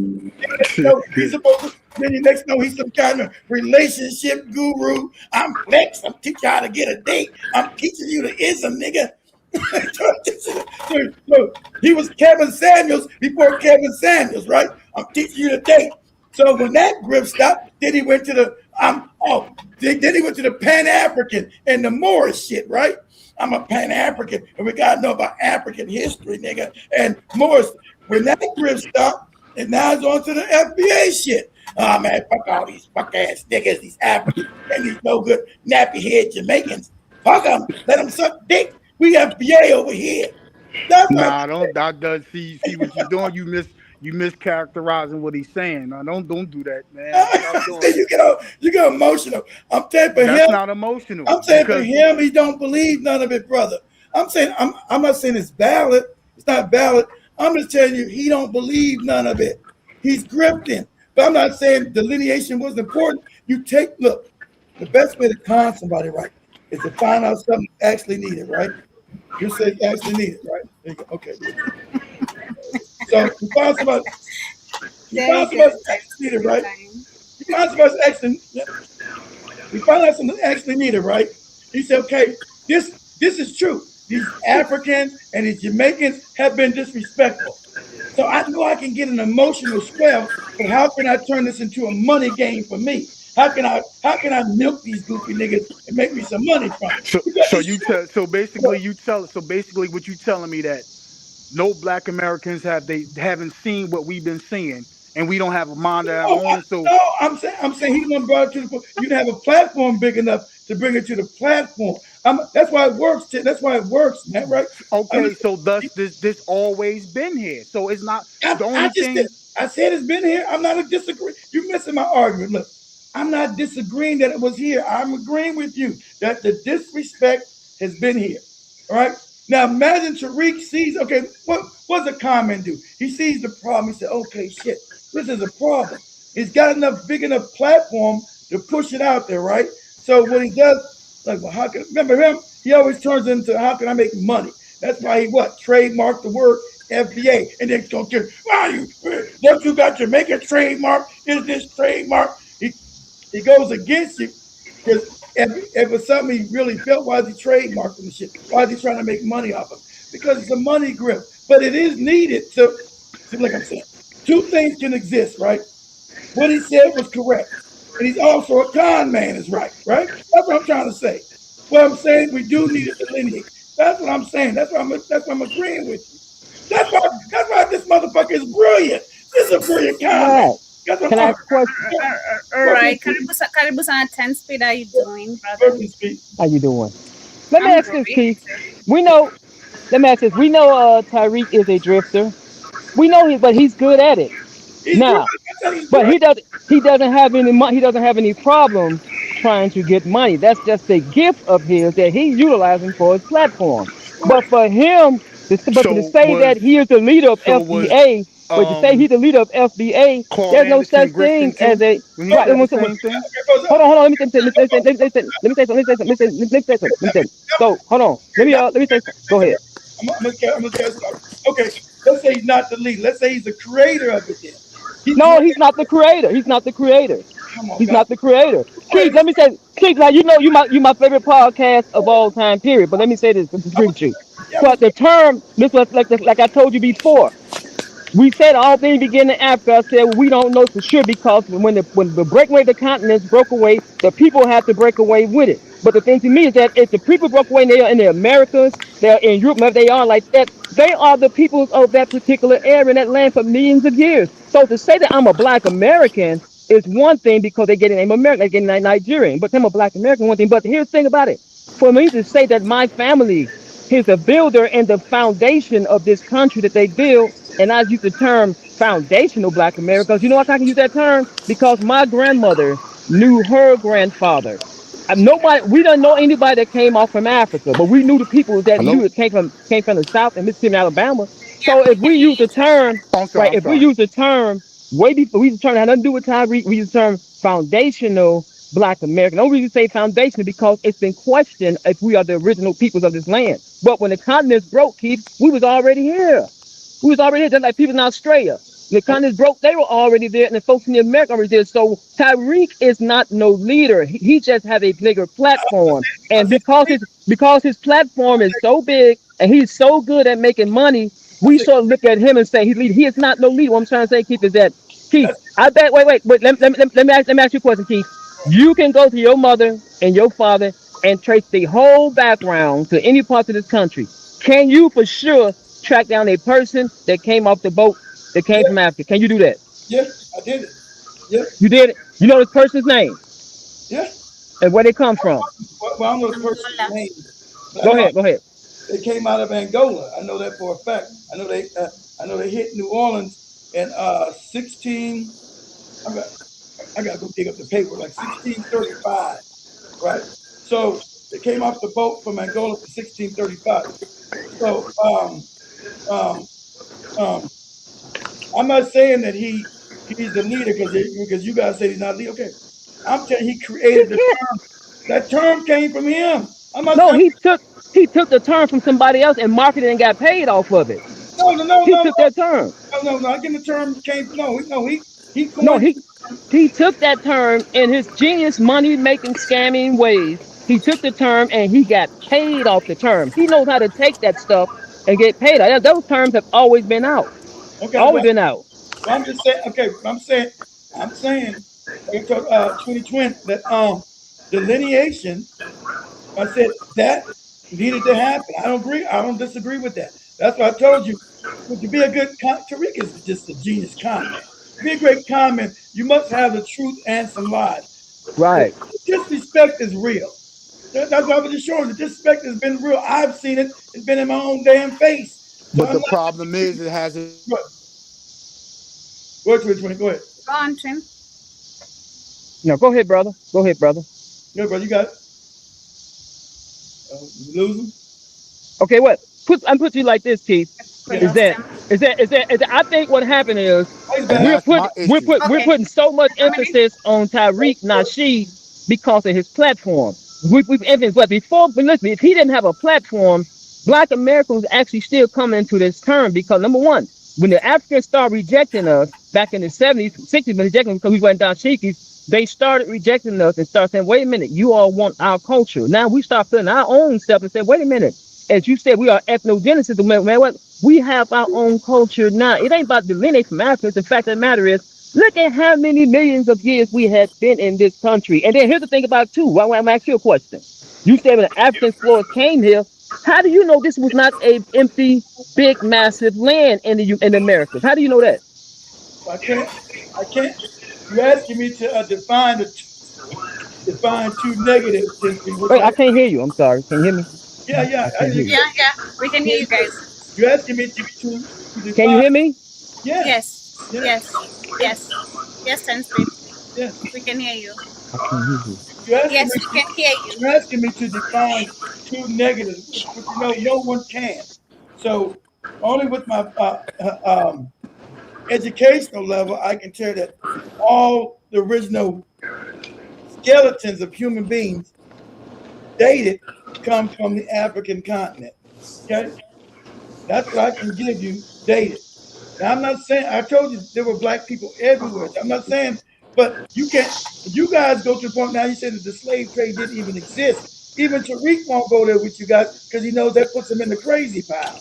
He's supposed to, then the next know he's some kind of relationship guru. I'm Flex. I'm teaching you how to get a date. I'm teaching you the ism, nigga. So he was Kevin Samuels before Kevin Samuels, right? I'm teaching you the date. So when that grip stopped, then he went to the then he went to the Pan-African and the Moorish shit, right? I'm a Pan-African, and we gotta know about African history, nigga. And Moorish, when that grip stopped, and now it's on to the FBA shit. Oh man, fuck all these fuck ass niggas, these Africans, and these no good nappy head Jamaicans. Fuck them, let them suck dick. We FBA over here. See what you're doing. You mischaracterizing what he's saying. Now don't do that, man. You get emotional. I'm saying for that's him, not emotional. I'm saying for him, he don't believe none of it, brother. I'm not saying it's valid. It's not valid. I'm just telling you, he don't believe none of it. He's grifting. But I'm not saying delineation was important. Look, the best way to con somebody right is to find out something actually needed, right? You say actually needed, right? There you go. Okay. So you find somebody actually needed, right? You find somebody find out something actually needed, right? He said, okay, this is true. These Africans and these Jamaicans have been disrespectful. So I know I can get an emotional swell, but how can I turn this into a money game for me? How can I milk these goofy niggas and make me some money from it? So basically what you telling me that no Black Americans haven't seen what we've been seeing, and we don't have a mind of our own. I'm saying he done brought it to the. You have a platform big enough to bring it to the platform. That's why it works. That's why it works, man. Right? Okay, so thus this always been here. So it's not the only thing. I said it's been here. I'm not disagreeing. You're missing my argument. Look, I'm not disagreeing that it was here. I'm agreeing with you that the disrespect has been here. All right. Now imagine Tariq sees, okay, what's a con man do? He sees the problem. He said, okay, shit, this is a problem. He's got big enough platform to push it out there, right? So what he does, like, well, remember him? He always turns into how can I make money? That's why he trademarked the word FBA, and then don't get don't you got Jamaica trademark? Is this trademark? He goes against you because if it was something he really felt, why is he trademarking the shit? Why is he trying to make money off of it? Because it's a money grip. But it is needed to, like I'm saying, two things can exist, right? What he said was correct. And he's also a con man is right? That's what I'm trying to say. What I'm saying, we do need to delineate. That's what I'm saying. That's why I'm agreeing with you. That's why this motherfucker is brilliant. This is a brilliant con man. Can I ask a question? All right. Karibu sana 10 speed. How you doing, brother? How you doing? Let me ask this, Keith. We know Tariq is a drifter. We know but he's good at it. But he doesn't have any money. He doesn't have any problem trying to get money. That's just a gift of his that he's utilizing for his platform. But for him, to say that he is the leader of FBA But to say he's the leader of FBA, Carl there's no Anderson such and thing Griffin as too, a when he right. said the Hold same thing. on. Let me say something. Let me say something. Let me say something. Let me say something. Let me say something. So hold on. Let me say something. Go ahead. I'm gonna tell you. Okay, let's say he's not the leader. Let's say he's the creator of it. Then he No, created. he's not the creator. He's not the creator. Come on, He's God. not the creator. Keith, let me say, Keith, like you my favorite podcast of all time, period. But let me say this to I'm disagree gonna, with you. yeah, I'm gonna But the term, this was like I told you before. We said all things begin in Africa. I said we don't know for sure because when the breakaway of the continents broke away, the people had to break away with it. But the thing to me is that if the people broke away and they are in the Americas, they're in Europe, maybe they are like that, they are the peoples of that particular area and that land for millions of years. So to say that I'm a black American is one thing because they get the name American, they get the name Nigerian. But I'm a black American, one thing. But here's the thing about it. For me to say that my family is the builder and the foundation of this country that they build, and I use the term foundational black America because you know why I can use that term? Because my grandmother knew her grandfather. Nobody, we don't know anybody that came off from Africa, but we knew the people that knew Hello. it came from the South and Mississippi and Alabama. Yeah, So we if can we hear use you the too. term, Oh, I'm sorry. right, I'm if we sorry. use the term way before we use the term that had nothing to do with Tariq, we use the term foundational black American. The only reason we say foundation because it's been questioned if we are the original peoples of this land. But when the continents broke, Keith, we was already here. We was already here, just like people in Australia. The continents broke, they were already there, and the folks in the America already there. So Tyreek is not no leader. He just have a bigger platform. I And said, because his platform is so big and he's so good at making money, I we said, sort of look at him and say he's leader. He is not no leader. What I'm trying to say, Keith, is that Keith, that's, I bet wait, let me ask you a question, Keith. You can go to your mother and your father and trace the whole background to any part of this country. Can you for sure track down a person that came off the boat that came yeah, from Africa? Can you do that? yeah, I did it. Yeah, You did it. You know this person's name yeah. and where they come from. Well, I don't know the person's Angola. name, but I Go know ahead. Go ahead. they came out of Angola. I know that for a fact. I know they hit New Orleans in 16. I got I got to go dig up the paper. Like 1635, right? So they came off the boat from Angola in 1635. So um, um, I'm not saying that he's the leader because you guys say he's not leader. Okay, I'm telling you, he He created the can't. term. That term came from him. I'm not No, saying he took the term from somebody else and marketed and got paid off of it. no, no, no, He no, took that term. no, no, no. I get the term came. No, he No, coined. he took that term in his genius money making scamming ways. He took the term and he got paid off the term. He knows how to take that stuff and get paid. Those terms have always been out. Okay, Always been out. well, I'm just saying. Okay, I'm saying. Okay, 2020 that delineation. I said that needed to happen. I don't agree. I don't disagree with that. That's why I told you. To be a good Tariq is just a genius con man. To be a great con man, you must have the truth and some lies. The Right. disrespect is real. That's why I was just showing. The disrespect has been real. I've seen it. It's been in my own damn face. So But I'm the not problem is, disagreeing. it hasn't. Go ahead. Go ahead, 2020. Go ahead. Go on, Trim. No, go ahead, brother. Go ahead, brother. Go ahead, bro. You got it. You losing? Okay, what? I'm put you like this, Keith. We Yeah. Is lost that him. I think what happened is Oh, he's And back. that's my issue. we're Okay, putting so much family. emphasis on Tariq Nasheed because of his platform. We've emphasis, but but listen, if he didn't have a platform, Black Americans actually still come into this term because number one, when the Africans started rejecting us back in the 70s, 60s, when rejecting because we went down Sheikies, they started rejecting us and started saying, wait a minute, you all want our culture. Now we start feeling our own stuff and say, wait a minute. As you said, we are ethnogenesis. Man, what? We have our own culture now. It ain't about the lineage from Africa. The fact of the matter is, look at how many millions of years we have been in this country. And then here's the thing about it, too. Well, I'm asking you a question. You said when the African explorers came here, how do you know this was not a empty, big, massive land in the Americas? How do you know that? I can't. I can't. You asking me to define two negatives, which Wait, I can't hear you. I'm sorry. Can you hear me? yeah, yeah. I can't hear you. Yeah, yeah, we can hear you guys. You're asking me to Can you define. hear me? Yes, Yes, yes, yes, yes, yes, yes, 10 speed. yes. We can hear you. I can't hear you. You're asking Yes, me. we can hear you. You're asking me to define two negatives, which no one can. So only with my educational level, I can tell that all the original skeletons of human beings dated come from the African continent. Okay, that's what I can give you dated. Now, I'm not saying I told you there were black people everywhere. I'm not saying, but you can't. You guys go to the point now. You said that the slave trade didn't even exist. Even Tariq won't go there with you guys because he knows that puts him in the crazy pile.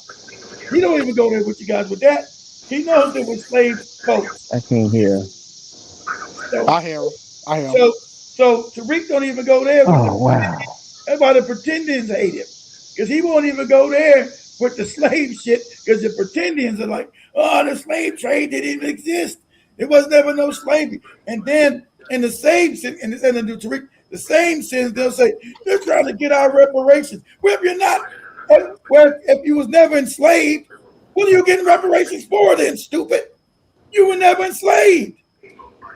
He don't even go there with you guys with that. He knows there were slave folks. I can't hear. So, I hear him. I hear him. so Tariq don't even go there with the. Oh wow. That's why the pretendians hate him because he won't even go there with the slave shit because the pretendians are like, oh, the slave trade didn't even exist. There was never no slavery. And then in the same sense, and the same sense, they'll say they're trying to get our reparations. Well, if you're not, well, if you was never enslaved, what are you getting reparations for then, stupid? You were never enslaved.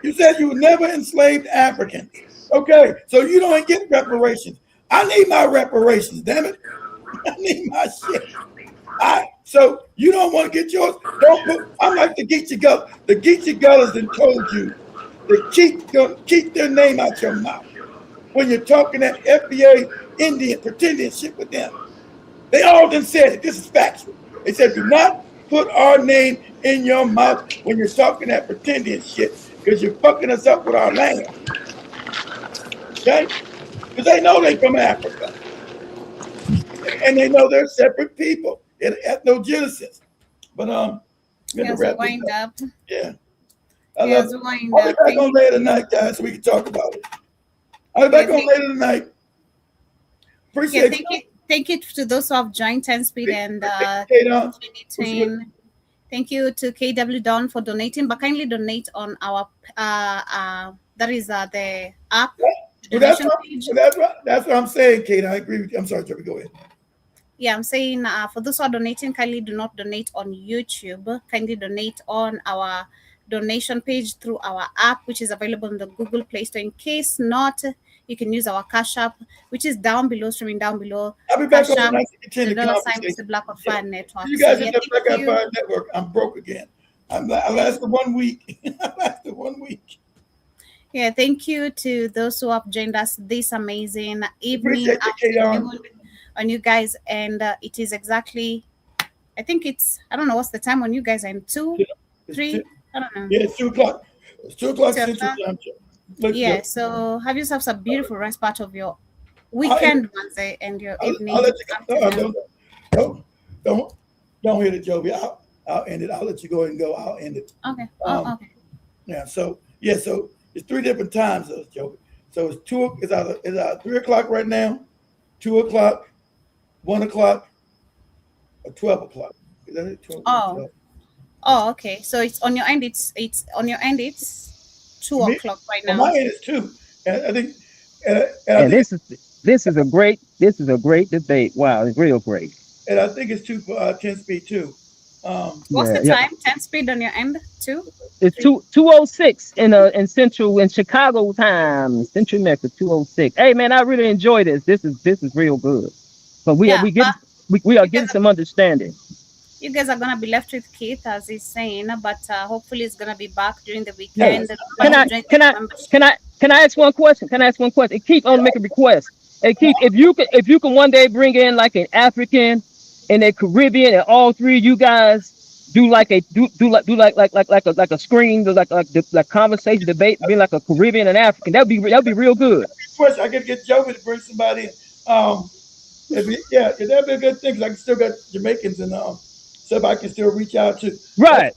You said you were never enslaved Africans. Okay, so you don't get reparations. I need my reparations, damn it. I need my shit. So you don't want to get yours? Don't put. I'm like the Geechee Gullahs. The Geechee Gullahs then told you to keep their name out your mouth when you're talking that FBA Indian pretending shit with them. They all then said it. This is factual. They said do not put our name in your mouth when you're talking that pretending shit because you're fucking us up with our land. Okay? Because they know they from Africa. And they know they're separate people. Ethnogenesis. But Yes, wrap this wind up. Yeah. I Yes, love it. wind I'll be up. back on later tonight, guys, so we can talk about it. I'll be back on later tonight. Appreciate Thank you to those who have joined 10 Speed and thank you to KW Don for donating, but kindly donate on our that is the app. That's what I'm saying, Kate. I agree with you. I'm sorry, Joey, go ahead. Yeah, I'm saying for those who are donating, kindly do not donate on YouTube. Kindly donate on our donation page through our app, which is available in the Google Play Store. In case not, you can use our Cash App, which is down below, streaming down below. I'll be back on Cash App, tonight to continue the the Black of Fire Network. You guys at the Black of Fire Network. I'm broke again. I lasted 1 week. I lasted 1 week. Yeah, thank you to those who have joined us this amazing evening on you guys. And it is exactly, I think it's, I don't know what's the time on you guys. I'm 2, 3, I don't know. Yeah, it's 2 o'clock. It's 2 o'clock Central Time. Yeah, so have yourselves a beautiful rest part of your weekend, Wednesday, and your evening. I'll let you go. Don't hit it, Joby. I'll end it. I'll let you go ahead and go. I'll end it. Okay. Okay. Yeah. So it's 3 different times, Joby. So it's 2. It's either 3 o'clock right now, 2 o'clock, 1 o'clock, or 12 o'clock. Is that it? 12, Oh, okay. So it's on your end. It's on your end. It's 2 o'clock right now. On my end, it's 2. And I think. And this is a great debate. Wow, it's real great. And I think it's 2 for 10 Speed too. What's the time? 10 Speed on your end too? It's 2:06 in Chicago time, Central America 2:06. Hey man, I really enjoy this. This is real good. But we are getting some understanding. You guys are gonna be left with Keith, as he's saying, but hopefully he's gonna be back during the weekend. Yes. Can I ask one question? Keith, I want to make a request. Hey Keith, if you can one day bring in like an African and a Caribbean, and all three of you guys do like a screen, like conversation debate, be like a Caribbean and African. That'd be real good. I could get Joey to bring somebody in. That'd be a good thing because I can still got Jamaicans and stuff I can still reach out to. Right.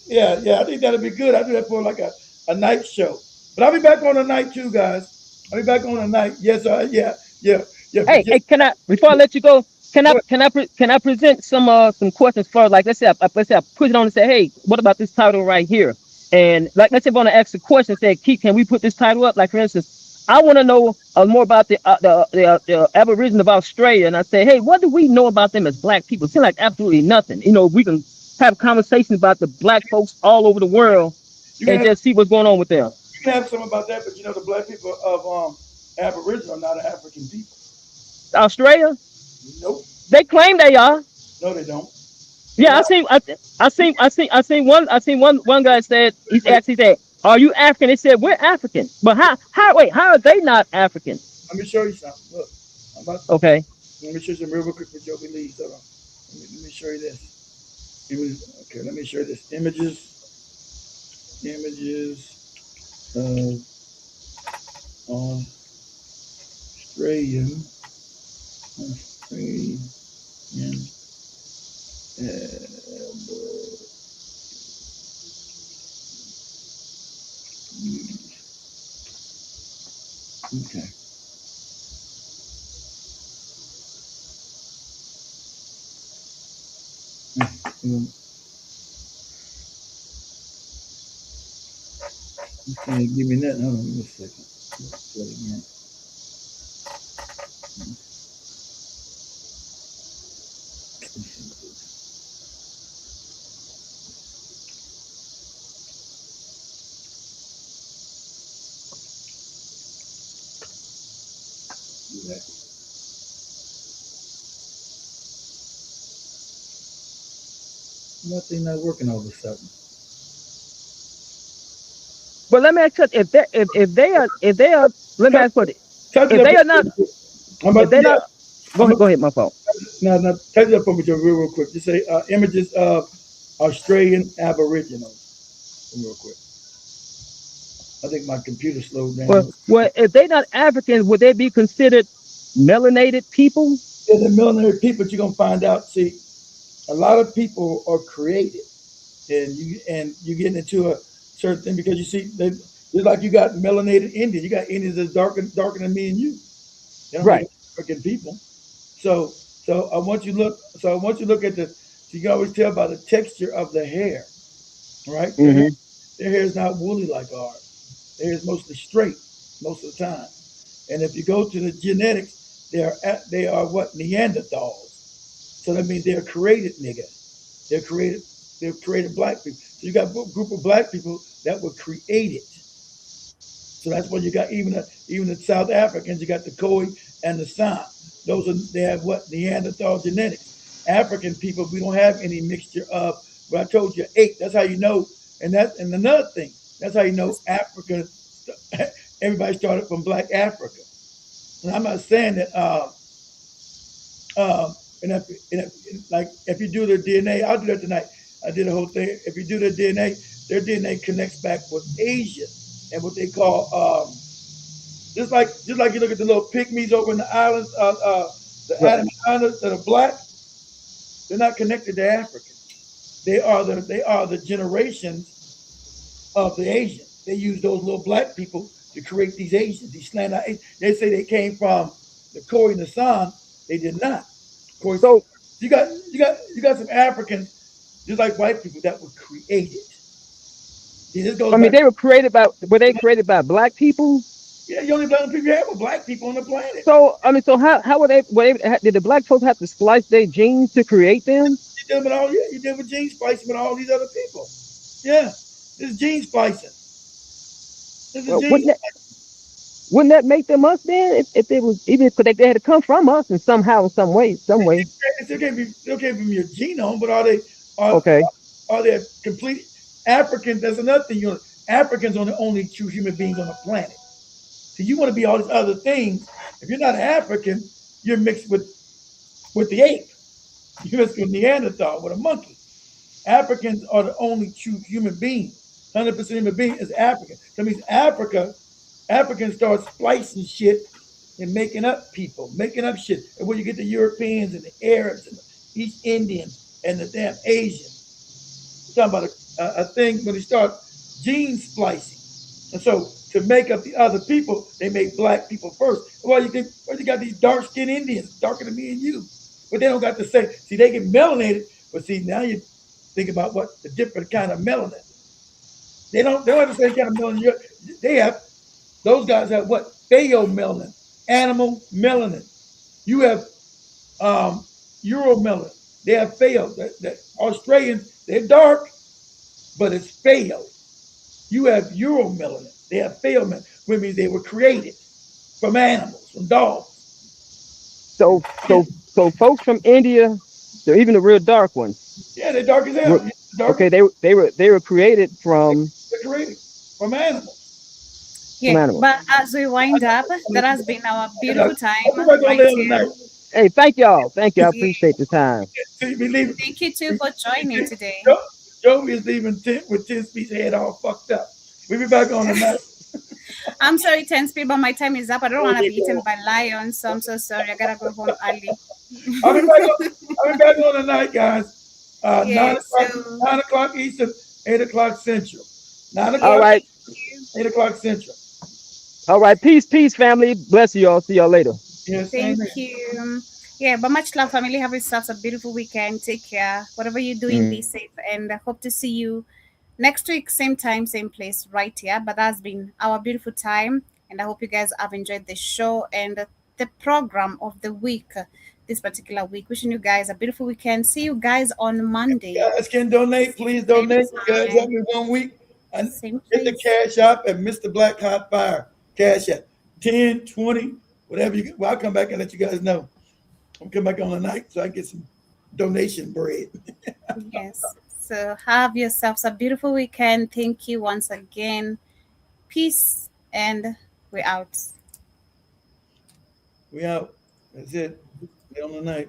Yeah, I think that'd be good. I do that for like a night show. But I'll be back on the night too, guys. I'll be back on the night. Yes, yeah. Hey, can I before I let you go? Can I present some questions for, like, let's say I put it on and say, hey, what about this title right here? And like, let's say I want to ask a question, say, Keith, can we put this title up? Like, for instance, I want to know more about the Aborigines of Australia, and I say, hey, what do we know about them as Black people? It seems like absolutely nothing. We can have conversations about the Black folks all over the world and just see what's going on with them. You can have some about that, but the Black people of Aborigines are not an African people. Australia? Nope. They claim they are. No, they don't. A Yeah, lot. I seen one guy said he's Wait, asked, he said, "Are you African?" They said, "We're African." But how are they not African? let me show you something. Look, I'm about. Okay. Let me show you some real quick for Joby Lee's. Hold on. Let me show you this. Okay, let me show you this. Images of Australian, Australian okay. Um, okay, give me that. Hold on, give me a second. Play again. Do that. Nothing not working all of a sudden. But let me ask you, if they are, let me Type, ask you, type it if up. they are not, I'm if about to, they're yeah. not, go ahead, my fault. Now, type it up for me, Joe, real quick. Just say images of Australian Aboriginals. Real quick. I think my computer slowed down. Well, if they're not Africans, would they be considered melanated people? Yeah, the melanated people, you're gonna find out. See, a lot of people are created, and you get into a certain thing because you see, just like you got melanated Indians, you got Indians that's darker than me and you. They don't make Right. them African people. So I want you to look. So I want you to look at the. So you can always tell by the texture of the hair, right? Hmm. Their hair is not woolly like ours. Their hair is mostly straight most of the time. And if you go to the genetics, they are what Neanderthals. So that means they're created nigga. They're created black people. So you got a group of black people that were created. So that's why you got even the South Africans. You got the Khoi and the San. They have what Neanderthal genetics. African people, we don't have any mixture of. But I told you 8. That's how you know. And another thing. That's how you know Africa. Everybody started from Black Africa. And I'm not saying that. Like if you do the DNA, I'll do that tonight. I did a whole thing. If you do the DNA, their DNA connects back with Asia and what they call just like you look at the little pygmies over in the islands, the Right. Adam Islanders that are black, they're not connected to Africa. They are the generations of the Asians. They use those little black people to create these Asians, these slant. They say they came from the Khoi and the San. They did not. Of course, So, you got some Africans, just like white people, that were created. See, this goes I mean, back. were they created by black people? Yeah, the only black people you have are black people on the planet. So, I mean, so how did the black folks have to splice their genes to create them? You did with gene splicing with all these other people. Yeah, this is gene splicing. This is Well, gene. wouldn't that make them us then? If they was even because they had to come from us in somehow, in some way. It still came from your genome, but are Okay. are they complete Africans? That's another thing. Africans are the only true human beings on the planet. So you want to be all these other things. If you're not African, you're mixed with the ape. You're mixed with Neanderthal, with a monkey. Africans are the only true human being. 100% human being is African. That means Africans start splicing shit and making up people, making up shit. And when you get the Europeans and the Arabs and the East Indians and the damn Asians, you're talking about a thing when they start gene splicing. And so to make up the other people, they make black people first. Well, you got these dark skinned Indians, darker than me and you, but they don't got the same. See, they get melanated, but see now you think about what the different kind of melanin. They don't have the same kind of melanin. They have those guys have what pheomelanin, animal melanin. You have um, uromelanin. They have pheo. The Australians, they're dark, but it's pheo. You have uromelanin. They have pheomelanin, which means they were created from animals, from dogs. So folks from India They're even the real dark ones. Yeah, they're dark as hell. Were- Yeah, darker Okay, they were created they're created from animals. from Yeah, animals. but as we I wind know. up, I'll that let you has go. been our And beautiful time I'll be back on right there here. tonight. Hey, thank y'all. Thank you. I Yeah. appreciate the time. See, we leaving. Thank you too for joining today. Joey is leaving tent with 10 speech head all fucked up. We'll be back on tonight. I'm sorry, 10 speed, but my time is up. I don't want to Okay, be eaten go. by lions, so I'm so sorry. I gotta go home early. I'll be back on tonight, guys. Yeah, so 9 o'clock Eastern, 8 o'clock Central. Nine All o'clock, right. you. 8 o'clock Central. All right. Peace, peace, family. Bless you all. See y'all later. Yes, Thank amen. you. Yeah, but much love, family. Have yourselves a beautiful weekend. Take care. Whatever you're doing, be safe. And I hope to see you next week, same time, same place, right here. But that's been our beautiful time. And I hope you guys have enjoyed the show and the program of the week, this particular week. Wishing you guys a beautiful weekend. See you guys on Monday, Guys can donate. Please same donate. You guys help time, me 1 week. And same hit the place. cash app at Mr. Black Hot Fire. Cash app 10, 20, whatever you get. Well, I'll come back and let you guys know. I'm coming back on the night so I can get some donation bread. Yes. So have yourselves a beautiful weekend. Thank you once again. Peace, and we're out. We out. That's it. We on the night.